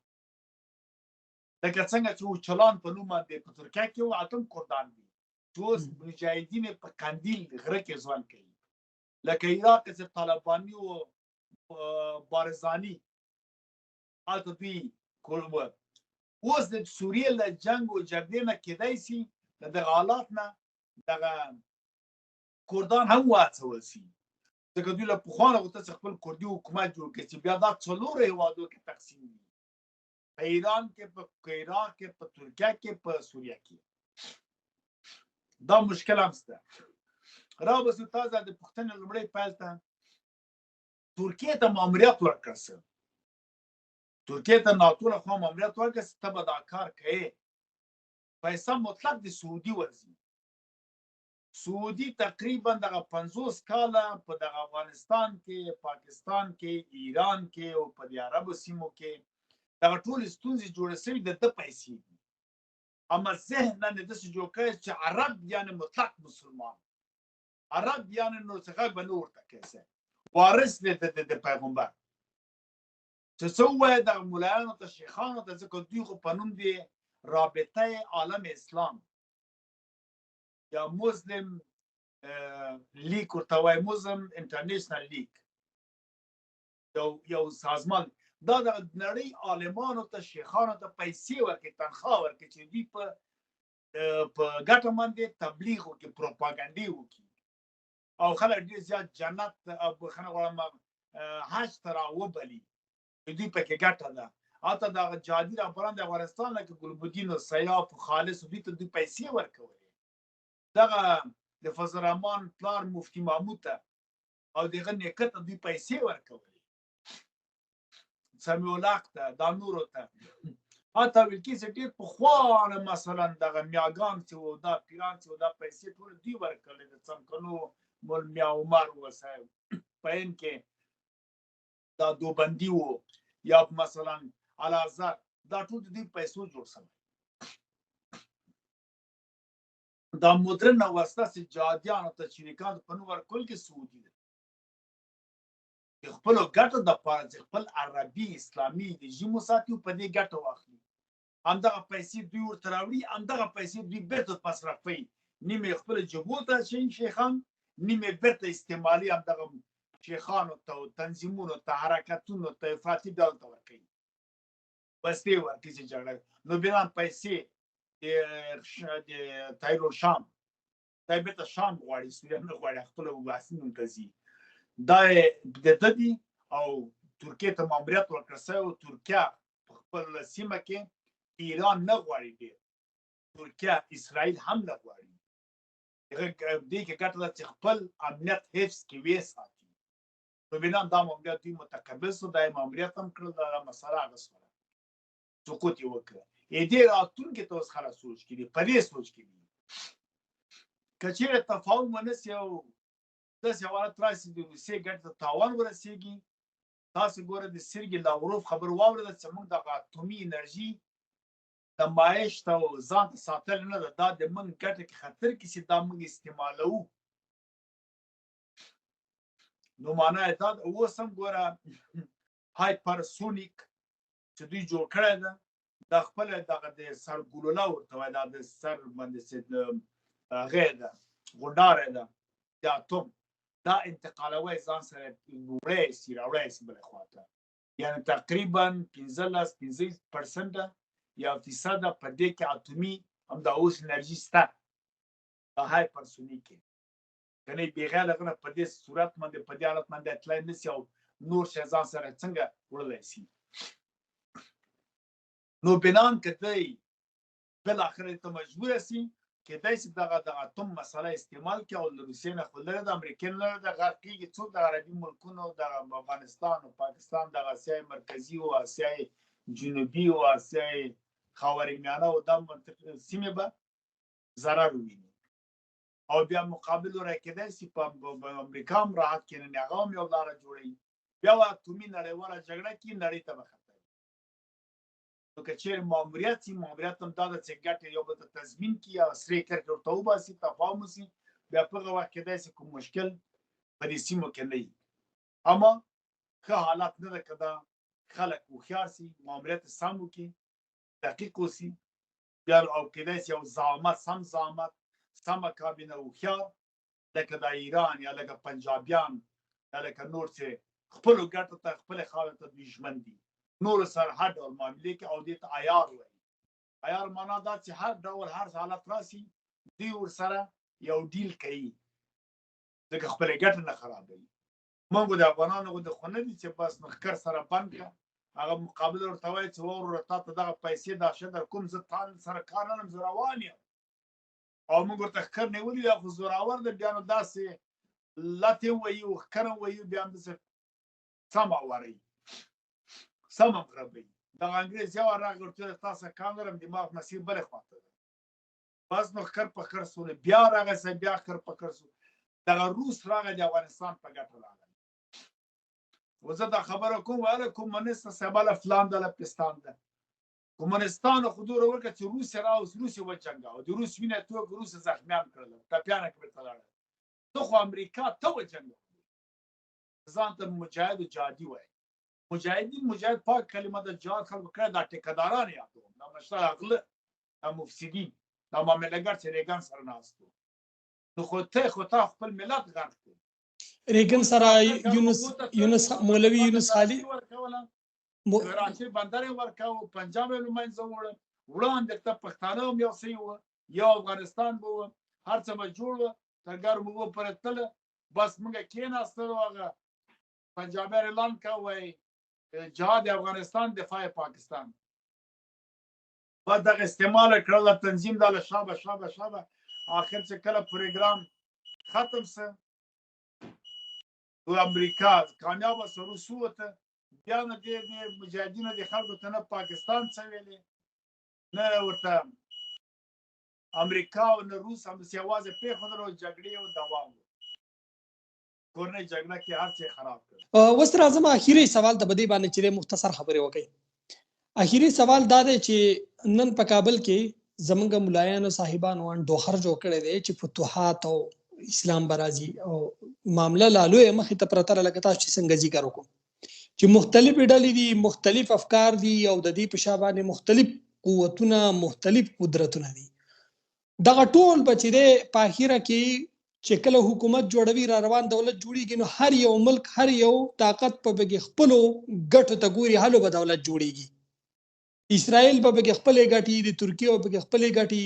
لکه څنګه چې اوچلان په نوم باندې په ترکیه کې وو هلته هم کردان دي چې اوس مجاهدین په قندیل غره کې ژوند کوي لکه عراق کې طالباني او بارزاني هلته دوی اوس د سوریې له جنګ او جګړې نه کېدای شي د دغه حالات نه دغه کردان هم واچول شي ځکه دوی له پخوا نه غوښتل چې خپل کردي حکومت جوړ کړي چې بیا دا څلورو هېوادو کې تقسیم وي په ایران کې په عراق کې په ترکیه کې په سوریه کې دا مشکل هم شته رابسو تازه د پوښتنې لومړی پیل ته ترکیې ته ماموریت ورکړل شو ترکیې ته ناتو له خوا ماموریت ورکړل چې ته به دا کار کوې پیسه مطلق د سعودي ورځي سعودي تقریبا دغه 50 کاله په دغه افغانستان کې پاکستان کې ایران کې او په دې عربو سیمو کې دغه ټولې ستونزې جوړې شوي د ده پیسې دي اما ذهن نه داسې جوړ کړی چې عرب یعنې مطلق مسلمان عرب یعنې نو څه غږ به نه ورته کوي وارث دی د پیغمبر چې څه ووایه دغه ملایانو ته شیخانو ته ځکه دوی خو په نوم دی رابطه عالم اسلام یا مسلم لیگ ورته وایي مسلم انټرنیشنل لیگ یو سازمان دا د نړۍ عالمانو ته شیخانو ته پیسې ورکړي تنخواه ورکړي چې دوی په ګټه باندې تبلیغ وکړي پروپاګنډې وکړي او خلک ډېر زیات جنت او بخښنه غواړم حج ته راوبلي دوی پکې ګټه ده هلته دغه جهادي رهبران د افغانستان لکه ګلبدین او سیاف او خالص دوی ته دوی پیسې ورکولې دغه د فضل الرحمن پلار مفتي محمود ته او دغه نیکه ته دوی پیسې ورکولې سمیع الحق ته دا نورو ته حتی ویل کېږي چې ډېر پخوا مثلا دغه میاګان چې وو دا پیران چې وو دا پیسې ټولې دوی ورکړلې د څمکنو مول میا عمر وصاحب په هند کې دا دوبندي وو یا مثلا الازهر دا ټول د دوی پیسو جوړ شوی دا مدرن واسطه چې جهادیانو ته شریکانو په نوم ورکول کې سعودي ده د خپلو ګټو دپاره چې خپل عربي اسلامي رژیم وساتي او په دې ګټه واخلي همدغه پیسې دوی ورته راوړي همدغه پیسې دوی بېرته مصرفوي نیمې یې خپلو جبو ته اچوي شیخان نیمې یې بېرته استعمالي همدغه شیخانو ته او تنظیمونو ته حرکتونو ته افراطي ډول ته ورکوي بستې ورکړي چې جګړه نو بنام پیسې د تایرو شام دا بېرته شام غواړي سوریه نه غواړي خپلو مباحثینو ته ځي دا د ده دي او ترکیې ته ماموریت ورکړل شوی او ترکیه په خپل سیمه کې ایران نه غواړي ډېر ترکیه اسرائیل هم نه غواړي دې کې ګټه ده چې خپل امنیت حفظ کې وساتي نو بنام دا ماموریت دوی متقبل شو دا یې ماموریت هم کړل دغه مسله اغوستله سقوط یې وکړه دې راتلونکي ته اوس خلک سوچ کړي په دې سوچ کړي که چېرې تفاهم ونه شي او داسې حالت راشي د روسیې ګټې ته تاوان ورسېږي تاسو ګوره د سرګي لاوروف خبر واورېده چې موږ دغه اټومي انرژي د مایش ته او ځان ته ساتل نه ده دا د موږ ګټه کې خطر کې چې دا موږ استعمالوو نو معنا یې دا اوس هم ګوره هایپرسونیک چې دوی جوړ کړی ده دا خپله دغه د سر ګلوله ورته وایي دا د سر باندې چې هغې ده غونډاره ده د اتوم دا انتقالوی ځان سره وړی شي راوړی شي بلې خواته یعنې تقریبا 15% یا فیصده په دې کې اتومي همدا اوس انرژي شته دا هایپرسونیک یې که نه بېغیر هغه نه په دې صورت باندې په دې حالت باندې تللی نه شي او نور شی ځان سره څنګه وړلی شي نو بنان که دی بالاخره ته مجبوره شي کېدای شي دغه د اتوم مسله استعمال کړي او د روسیې نه خو لرې د امریکا نه لرې د غرب کېږي څوک د عربي ملکونو د افغانستان او پاکستان د اسیا مرکزي او اسیا جنوبي او اسیا خاورمیانه او د سیمې به ضرر وویني او بیا مقابل ورای کېدای شي په امریکا هم راحت کېني هغه هم یو لاره جوړوي بیا به اتومي نړیواله جګړه کې نړۍ ته به خطر نو که چېرې ماموریت شي ماموریت هم دا ده چې ګټې یو بل ته تضمین کړي او سرې کرښې ورته وباسي تفاهم وشي بیا په هغه وخت کېدای شي کوم مشکل په دې سیمو کې نه وي اما ښه حالت نه ده که دا خلک هوښیار شي ماموریت سم وکړي دقیق اوسي بیا او کېدای شي یو زعامت سمه کابینه هوښیار لکه د ایران یا لکه پنجابیان یا لکه نور چې خپلو ګټو ته خپلې خاورې ته دوی ژمن دي نورو سره هر ډول معاملې کوي او دې ته عیار وایي عیار معنا دا چې هر ډول هر حالت راسي دوی ورسره یو ډیل کوي ځکه خپلې ګټې نه خرابوي موږ د افغانانو غوندې خو نه دي چې بس نښکر سره بند کړه هغه مقابله ورته وایي چې وروره تا ته دغه پیسې دا شه در کوم زه تا سره کار نه لرم زه روان یم او موږ ورته ښکر نیولي دی خو زوراور دی بیا نو داسې لتې ووایي او ښکر هم وایي بیا هم داسې سمه وروي سمه خرابوي دغه انګریز یو راغی ورته ویل تا سره کار لرم دماغ مسیر بلې خواته ده بس نو ښکر په ښکر سو بیا راغی سړی بیا ښکر په ښکر سو دغه روس راغی د افغانستان په ګټه راغی و زه دا خبره کوم ویله کمونیست سبله فلان ده لپستان ده کمونستانو خو دوره وکړه چې روسیه راوس روسیه وجنګاوه د روس وینه توکه روسیه زخمیان کړله ټپیانه کړې ته لاړه ته خو امریکا ته وجنګاوه ځان ته مجاهد و جهادي وایي مجاهد پاک کلمه د جهاد خلکو کړه دا ټیکهداران یادوم دا مشتر غله دا مفسدین دا معاملهګر چې ریګن سره ناست و نو خو تا خپل ملت غرق کړ ریګن سره یونس مولوي یونس خالي کراچۍ بندر یې ورکاوه پنجاب یې له منځه وړه وړاندې ته پښتانه هم یو څه وه یو افغانستان به وه هر څه به جوړ وه ترګر به وه پرې تله بس موږ کېناستلو هغه پنجابیان اعلان کا وایي جهاد افغانستان دفاع پاکستان بعد دغه استعمال کړله تنظیم دا له شابه آخر چې کله پروګرام ختم سه و امریکا کامیابه سه روس ووته بیا نه دې مجاهدینو د خلکو ته نه پاکستان څه ویلې نه ورته امریکا او نه روس همداسې یوازې پرېښودل او جګړې او دوام و کورنۍ جګړه کې هر څه خراب کړ اوس راځم اخیری سوال ته په دې باندې چې مختصر خبرې وکړئ اخیری سوال دا دی چې نن په کابل کې زمونږ ملایانو صاحبانو ډوهر جوړ کړی دی چې فتوحات او اسلام برازي او معامله لالو یې مخې ته پرته لکه تاسو چې څنګه ذکر وکړو چې مختلف ډلې دي مختلف افکار دي او د دې په شا باندې مختلف قوتونه مختلف قدرتونه دي دغه ټول به چې دی په اخره کې چې کله حکومت جوړوي را روان دولت جوړیږي نو هر یو ملک هر یو طاقت په بګي خپلو ګټو ته ګوري هلو به دولت جوړیږي اسرائیل په بګي خپلې ګټي د ترکیه په بګي خپلې ګټي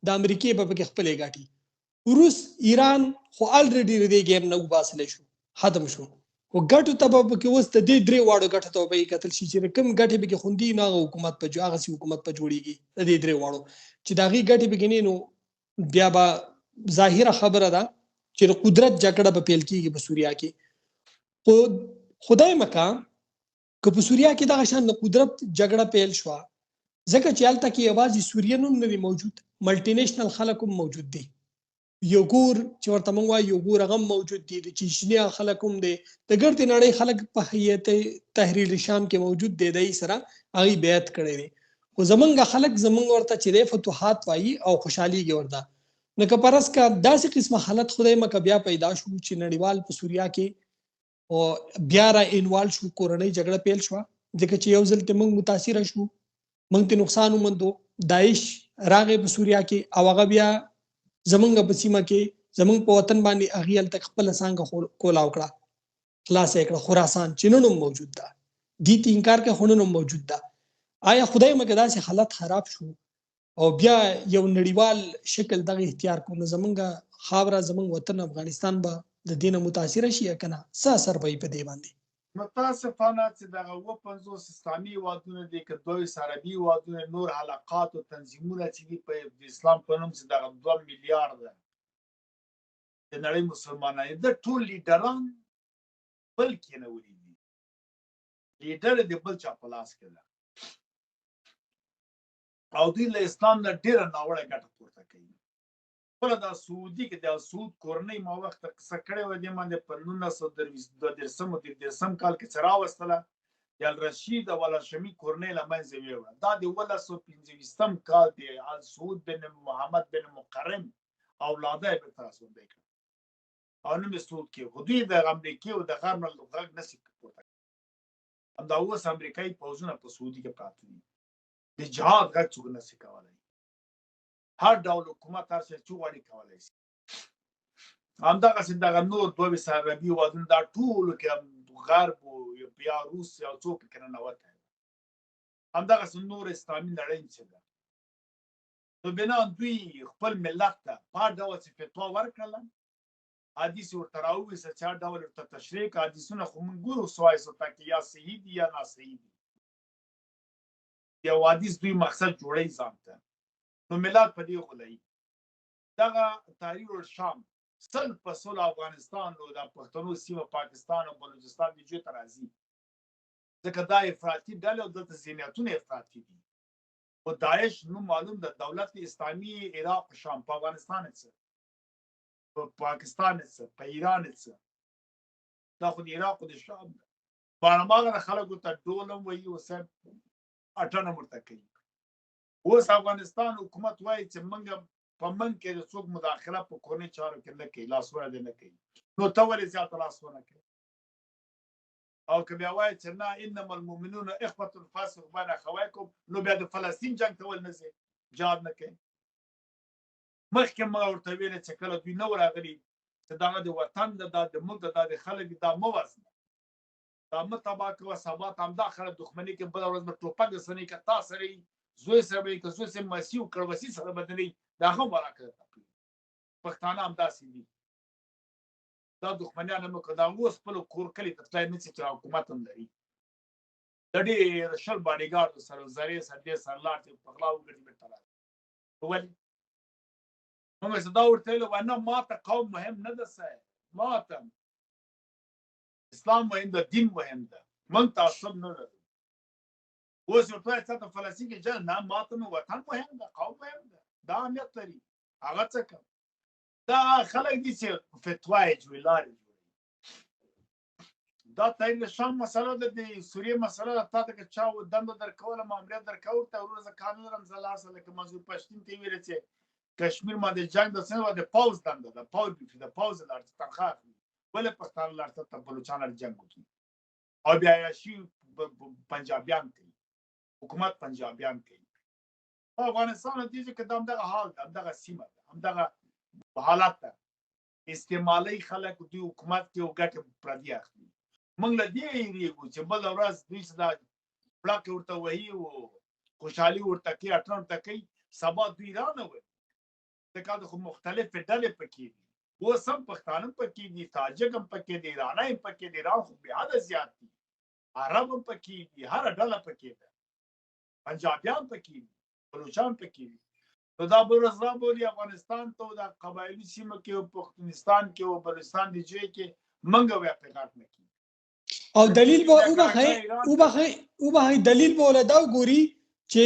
د امریکای په بګي خپلې ګټي روس ایران خو الریډي دې گیم نه وباسل شو ختم شو او ګټو ته په کې اوس ته دې درې واړو ګټو ته به کتل شي چې کوم ګټي به خوندي نه حکومت په جوړه سي حکومت په جوړیږي دې درې واړو چې داغي ګټي بګینې نو بیا به ظاهره خبره ده چې قدرت جګړه به پیل کیږي په سوریا کې خدای مکا که په سوریا کې دغه شان قدرت جګړه پیل شو ځکه چې هلته کې یوازې سوریان هم نه موجود ملټي نېشنل خلک هم موجود دي یوګور چې ورته موږ وایو یوګور هغه موجود دي د چچنیا خلک هم دي د ګرد نړۍ خلک په هیئت تحریر شام کې موجود دي دای سره هغه بیعت کړی دي خو زمونږ خلک زمونږ ورته چې فتوحات وایي او خوشحالي ورده نو که پرس کا داسې قسمه حالت خدای مکه بیا پیدا شو چې نړیوال په سوریا کې او بیا را انوال شو کورنۍ جګړه پیل شو ځکه چې یو ځل ته موږ متاثر شو موږ ته نقصان ومندو داعش راغې په سوریا کې او هغه بیا زمونږ په سیمه کې زمونږ په وطن باندې اغیل تک خپل څنګه کولا وکړه خلاص کړه خراسان چې نن موجود ده دي انکار کې هونه موجود ده آیا خدای مکه داسې حالت خراب شو او بیا یو نړیوال شکل دغه اختیار کو نو زمونږ خاوره زمونږ وطن افغانستان به د دینه متاثر شي کنه څه اثر وي په دې باندې متاسفانه چې دغه 50 اسلامي هیوادونه دي که 22 عربي هیوادونه نور حلقات او تنظیمونه چې دي په اسلام په نوم چې دغه 2 میلیارډ د نړۍ مسلمانان د ټول لیډران بل کېنولي دي لیډر د بل چا په لاس کې ده او دوی له اسلام نه ډېره ناوړه ګټه پورته کوي خپله دا سعودي کې د سعود کورنۍ ما وخت قصه کړې وه دې باندې په 1932 کال کې چې راوستله د الرشید او الهاشمي کورنۍ له منځه یوړه دا د 1925 کال د سعود بن محمد بن مقرم اولاده یې بېرته راژوندی کړه او نوم یې سعود کې خو دوی د امریکې او د غرب نه غږ نشي پورته همدا اوس امریکایي پوځونه په سعودي کې پراته دي د جهاد غږ څوک نشي کولی هر ډول حکومت هر څه چې غواړي کولی شي همدغسې دغه نور 22 عربي هېوادونه دا ټولو کې غرب او بیا روس او څوک پکې ننوتی همدغسې نور اسلامي نړۍ چې ده نو بنا دوی خپل ملت ته په هر ډول چې فتوا ورکړله حدیث ورته راوویسته چې هر ډول ورته تشریح کړه حدیثونه خو موږ ګورو سوایسو ته کې یا صحیح دي یا ناصحیح دي یو حدیث دوی مقصد جوړوي ځان ته نو ملت په دې غولوي دغه تحریر الشام سل په سل افغانستان او د پښتنو سیمه پاکستان او بلوچستان د جوړ راځي ځکه دا افراطي ډلې او دلته ذهنیتونه افراطي دي او داعش نو معلوم ده دولت اسلامي عراق شام په افغانستان څخه په پاکستان څخه په ایران څخه دا خو د عراق او د شام بارماغه خلکو ته ډولم وایي او سر اټنه مرته کوي اوس افغانستان حکومت وایي چې موږ په من کې د څوک مداخله په کورنۍ چارو کې نه کوي لاسونه دې نه کوي نو ته ولې زیاته لاسونه کوي او که بیا وایي چې نه انما المؤمنون اخوة فاسق بین اخویکم نو بیا د فلسطین جنګ ته ول نه ځي جهاد نه کوي مخکې ما ورته ویلې چې کله دوی نه راغلي چې دغه د وطن د ملک د خلک دا مه وزنه دا مه تباه کوه سبا ته همدا خلک دښمني کې بله ورځ به ټوپک رسنۍ که تا سره وي زوی سره به یې که زوی سره مسي و کړوسي سره به نه وي دا هم وراکړه پښتانه همداسې دي دا دښمنیان هم وکړه دا اوس خپلو کور کلي ته تللی نه شي چې حکومت هم لري د ډېر شل باډیګارډو سره زرې سدې سره لاړ چې په غلا وګټي بېرته راځي ولې موږ چې دا ورته ویلو وایي نه ما ته قوم مهم نه ده صاحب ما ته اسلام مهم ده دین مهم ده موږ تعصب نه لرو اوس ورته وایي څه ته فلسطین کې جنګ نه ما ته مې وطن مهم ده قوم مهم ده دا اهمیت لري هغه څه کوم دا خلک دي چې فتوا یې جوړوي لارې جوړوي دا تحریر شام مسله ده د سوریې مسله ده تا ته که چا دنده درکوله ماموریت درکول ته ورور زه کار نه لرم زه لاړ شم لکه منظور پښتین ته یې ویلې چې کشمیر باندې جنګ د څه د پوځ دنده ده پوځ ډیوټي د پوځ لاړ چې تنخواه اخلي ولې پښتانه لاړ ته بلوچان سره جنګ وکړي او بیا عیاشي پنجابیان کوي حکومت پنجابیان کوي په افغانستان کې چې همدغه حال ده همدغه سیمه ده همدغه حالت ده استعمالي خلک دوی حکومت کې او ګټې پردي اخلي موږ له دې یېرېږو چې بله ورځ دوی څه دا پړکې ورته وهي او خوشحالي ورته کوي اټن ورته کوي سبا دوی رانه وي ځکه خو مختلفې ډلې پکې دي اوس هم پښتانه پکې دي تاجک هم پکې دي ایرانی هم پکې دي ایران خو بې حده زیات دي عرب هم پکې دي هره ډله پکې ده پنجابیان پکې دي بلوچان پکې دي نو دا به ورځ رابولي افغانستان ته او دا قبایلي سیمه کې او پښتونستان کې او بلوچستان د ځای کې موږ بیا پیغام نه کړي او دلیل به وبخښئ دلیل به ولدا وګوري چې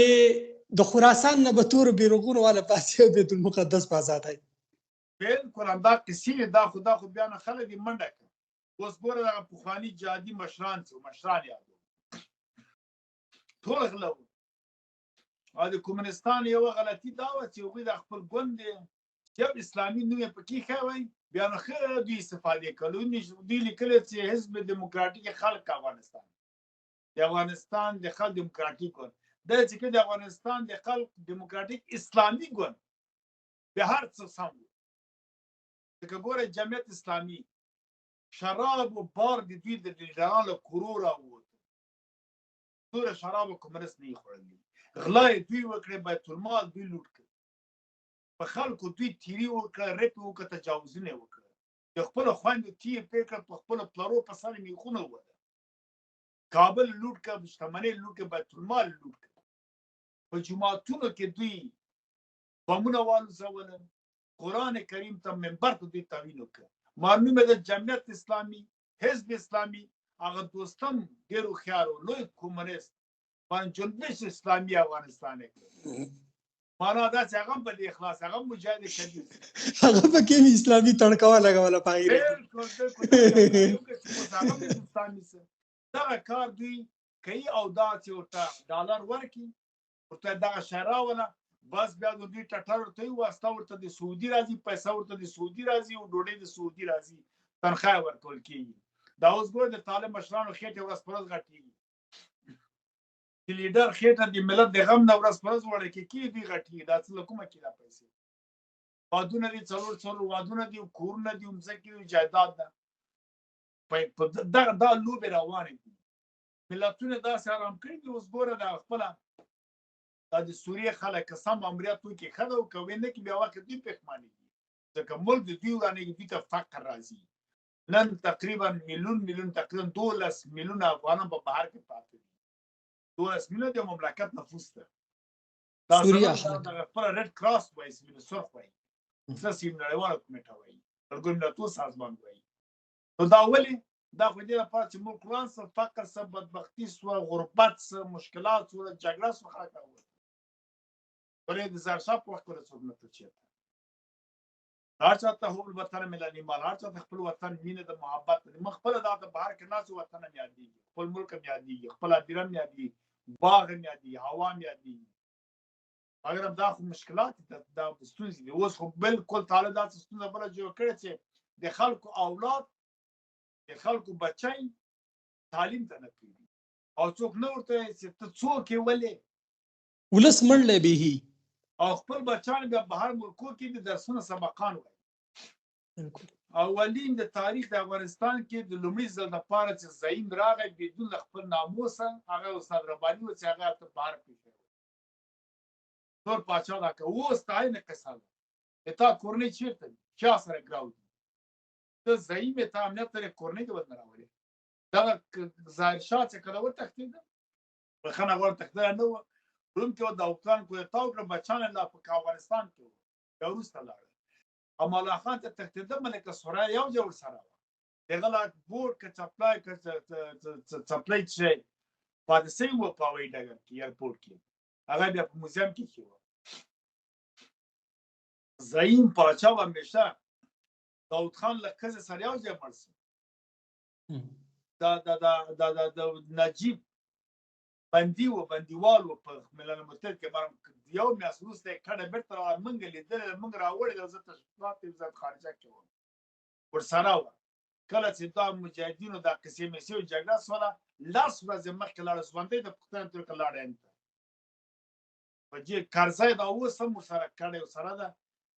د خراسان نه به تور بیرغونه والا پاسې بیت المقدس په آزادۍ بالکل همدا قصې دا خو بیا نه خلک یې منډه کړه اوس ګوره دغه پخواني جهادي مشران چې مشران یادو ټول غله وو او د کمونستان یوه غلطي دا وه چې هغوی د خپل ګوند یو اسلامي نوم یې پکې ایښی وی بیا نو ښه دوی استفادې کړل دوی لیکلی چې حزب دموکراتیک خلق افغانستان د افغانستان د خلق دموکراتیک ګوند دا چې که د افغانستان د خلق دموکراتیک اسلامي ګوند بیا هر څه سم و ځکه ګوره جمعیت اسلامي شراب و بار د دوی د لیډرانو له کورو راووتو دوره شراب و کمونست نه یې خوړلي غلا یې دوی وکړې بیت المال دوی لوټ کړ په خلکو دوی تیري وکړه رپ یې وکړه تجاوزونه یې وکړه د خپلو خویندو تي یې پرې کړه په خپلو پلرو په سر یې میخونه ووهله کابل لوټ کړ، شتمنۍ لوټ کړ، بیت المال لوټ کړ. په جوماتونو کې دوی بمونه والوځول، قرآن کریم ته منبر ته دوی تعویل وکړ. معلومه ده جمعیت اسلامي، حزب اسلامي هغه دوستم ډېر هوښیار و، لوی کمونیست باندې جنبش اسلامي افغانستان یې کړ. معنا داسې هغه هم په دې اخلاص، هغه هم مجاهد کبیر، هغه پکې مې اسلامي تړکوه لګوله په هغې بالکل هغه هم اسلامي څه دغه کار دوی کوي او داسې ورته ډالر ورکړي، ورته دغه شی راوله، بس بیا د دوی ټټر ورته واسطه، ورته د سعودي راځي، پیسه ورته د سعودي راځي، او ډوډۍ د سعودي راځي، تنخواه یې ورکول کېږي. دا اوس ګوره د طالب مشرانو خېټې ورځ په ورځ غټېږي، د لیډر خېټه د ملت د غم نه ورځ په ورځ وړکې کېږي، دوی غټېږي. دا څه له کومه کېږي دا پیسې؟ وادونه دي، څلور وادونه دي، کورونه دي، مځکې دي، جایداد ده. دا لوبې روانې دي. ملتونه داسې آرام کړي دي. اوس ګوره دا خپله دا د سوریې خلک که سم امریت وکړي ښه ده، او که ویې نه کړي بیا وخت دوی پښېمانېږي، ځکه ملک د دوی ورانېږي، دوی ته فقر راځي. نن تقریبا میلیون تقریبا 12 میلیونه افغانان په بهر کې پاتې دي. 12 میلیونه د مملکت نفوس ده. دا زموږ خپله رېډ کراس وایي، سپین سرخ وایي، څه نړیواله کمیټه وایي، ملګرو ملتونو سازمان وایي. نو دا ولې؟ دا خو دې لپاره چې ملک وران څه، فقر څه، بدبختي څه، غربت څه، مشکلات څه، جګړه څه، خلک راووتل. ولې د ظاهرشاه په وخت کې څوک نه تلل چېرته. هر چا ته حب الوطن ملالي مال، هر چا ته خپل وطن مینه د محبت د خپل د بهر کې ناس وطن هم یادېږي، خپل ملک هم یادېږي، خپل هدیره هم یادېږي، باغ هم یادېږي، هوا هم یادېږي. مګر دا خو مشکلات دي، دا ستونزې دي. اوس خو بالکل تعالی داسې ستونزه بله جوړه کړې چې د خلکو اولاد، د خلکو بچی تعلیم ته نه پرېږدي، او څوک نه ورته وایي چې ته څوک یې، ولې ولس مړ دی بیهي، او خپل بچیان بیا بهر ملکو کې د درسونه سبقان وایي. اولین د تاریخ د افغانستان کې د لومړي ځل لپاره چې زعیم راغی بدون له خپل ناموسه، هغه استاد رباني و چې هغه ته بهر پرېښی نور پاچا دا که. اوس د عین قصه ده، د تا کورنۍ چېرته دي، چا سره ګراو دي، ته زعیم یې، ته امنیت لرې، کورنۍ دې ورنه راولې. دغه ظاهرشاه چې کله وتښتېده، بخښنه غواړم تښتېدلی نه وه، روم کې و، داود خان کودتا وکړه، بچیان یې لا په افغانستان کې وو، بیا وروسته لاړل. امان الله خان ته تښتېده، ملکه سورا یو ځای ورسره وه، هغه لا بوټ که څپلۍ که څپلۍ چې پاتې سوي وه په هوایي ډګر کې، ایرپورټ کې، هغه بیا په موزیم کې ایښې وه. زعیم پاچا و همیشه داود خان له ښځې سره یو ځای مړ شو. د نجیب بندي و، بندیوال و په ملل متحد کې، یو میاشت وروسته یې کډه بېرته راغله، موږ یې لیدلی، موږ راوړې ده، زه تشریفات یې وزارت خارجه کې وم، ورسره وه. کله چې دا مجاهدینو دا قصې میسې و، جګړه سوله، 10 ورځې مخکې لاړه، ژوندی د پښتنو تر کې لاړه هند ته، په کرزی دا اوس هم ورسره کډه یې ورسره ده.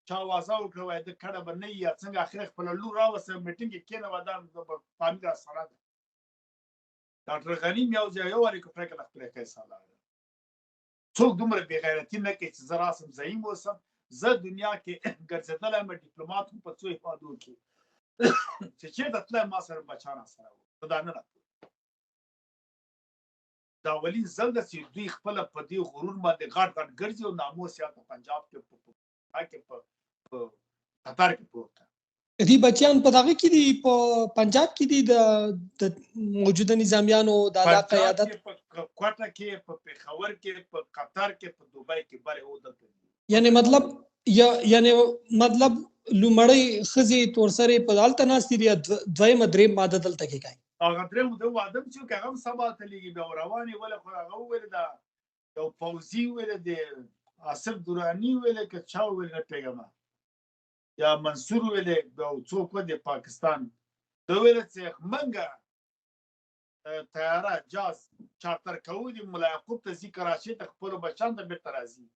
چا وازه وکړه، وایي ده کډه به نه وي، یا څنګه، اخر خپله لور راوسته، میټینګ کې کېنوه، دا فامي راسره ده. ډاکټر غنیم یو ځای یو هلیکوپټر کې له خپلې قیصه لاړه. څوک دومره بې غیرتي نه کوي چې زه راسم زعیم اوسم. زه دنیا کې ګرځېدلی یم، ډیپلومات هم په څو هېوادو کې، چې چېرته تللی ما سره بچیان راسره وو، خو دا نه راته. دا اولین ځل ده چې دوی خپله په دې غرور باندې غټ ګرځي، او ناموس یا په پنجاب کې، په قطر کې پروت ده. دې بچیان په دغه کې دي، په پنجاب کې دي، د موجوده نظامیانو د اعلی قیادت، په کوټه کې، په پېښور کې، په قطر کې، په دوبۍ کې، بلې او دلته دي. یعنی مطلب لومړی ښځې تورسرې په هلته ناستې دي، دویمه درېیم واده دلته کې کوي. هغه درېیم واده چې وکړي، هغه هم سبا تلېږي، بیا روان یې ولې، خو هغه وویل دا یو پوځي ویلې، د آصف دراني ویلې، که چا ویل نه پوهېږم، یا منصور ویلې، او څوک و د پاکستان، ده ویل چې موږ طیاره جاز چارتر کوو، د ملا یعقوب ته ځي، کراچۍ ته، خپلو بچیانو ته بېرته راځي.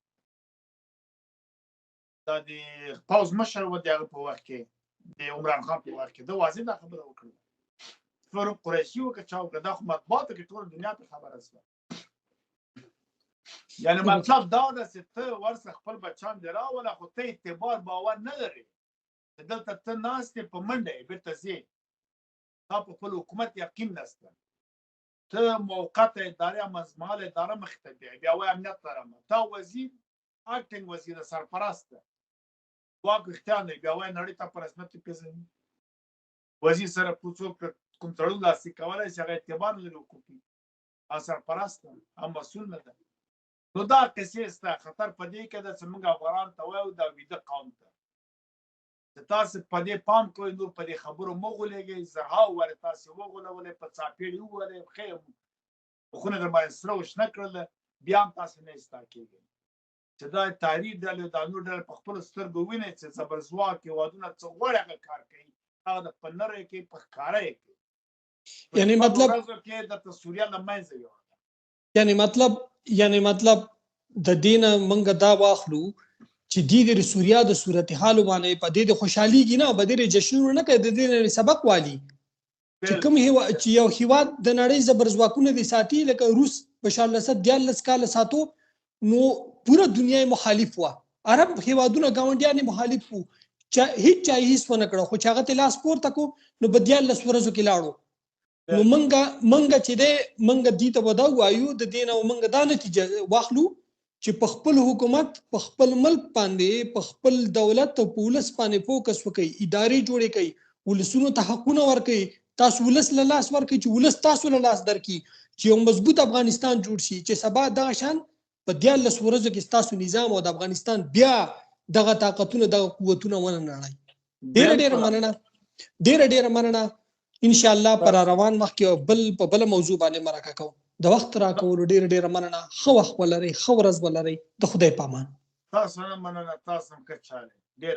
دا د پوځ مشر و د هغه په وخت کې، د عمران خان په وخت کې، ده واضح دا خبره وکړه. فاروق قریشي وکړه، چا وکړه، دا خو مطبوعاتو کې ټوله دنیا ته خبره شوه. یعنې مطلب دا ده چې ته ورسه خپل بچیان دې راوله، خو ته اعتبار باور نه لرې چې دلته ته ناست یې، په منډه یې بېرته ځې، تا په خپل حکومت یقین نشته. ته موقت اداره مزمال اداره مخې ته بیایي بیا وایي امنیت لرم تا وزیر اکټینګ وزیر سرپرست ده واک اختیار دی بیا وایي نړۍ ته په رسمیت وپېژني وزیر سره څوک کوم تړون لاسلیک کولی شي هغه اعتبار لري حقوقي او سرپرست ده هم مسؤل نه ده نو دا قصې سته خطر په دې کې ده چې موږ افغانان ته وایو دا ویده قوم ته چې تاسو په دې پام کوئ نور په دې خبرو مه غولېږئ زرها ووارې تاسې وغولولې په څاپېړې ووارې ښه خونه در باندې سره وشنه کړله بیا هم تاسو نه ایستا کېږئ چې دا تحریر ډلې دا نور ډلې په خپلو سترګو وینئ چې زبرځواک هېوادونه څه غواړي هغه کار کوي هغه د په نره یې کوي په ښکاره یې کوي یعنی مطلب کې درته سوریه له منځه یوړه یعنی مطلب د دې نه موږ دا واخلو چې د سوریا د صورتحال باندې په دې خوشحاليږي نه په دې جشنونه نه کوي د دې سبق والی چې کوم چې یو هیواد د نړۍ زبرځواکونه دي ساتي لکه روس بشار الاسد 14 کال ساتو نو پوره دنیا مخالف و عرب هیوادونه گاونډیان مخالف وو هیڅ چا هیڅ ونه کړو خو چې هغه ته لاس پورته کو نو په 14 ورځو کې لاړو نو منګه چې دې منګه دې ته ودا وایو د دې نه منګه دا نتیجه واخلو چې په خپل حکومت په خپل ملک باندې په خپل دولت او پولیس باندې فوکس وکړي ادارې جوړې کړي ولسونو ته حقونه ورکړي تاسو ولس له لاس ورکړي چې ولس تاسو له لاس درکړي چې یو مضبوط افغانستان جوړ شي چې سبا دغه شان په 14 ورځو کې تاسو نظام او د افغانستان بیا دغه طاقتونه دغه قوتونه ونه نړۍ ډېر مننه ان شاء الله پر روان مخکې په بل موضوع باندې مرکه کوو د وخت راکولو ډېر مننه خو وخت ولرئ خو ورځ ولرئ د خدای پامان تاسو نه مننه تاسو هم که چاله ډېر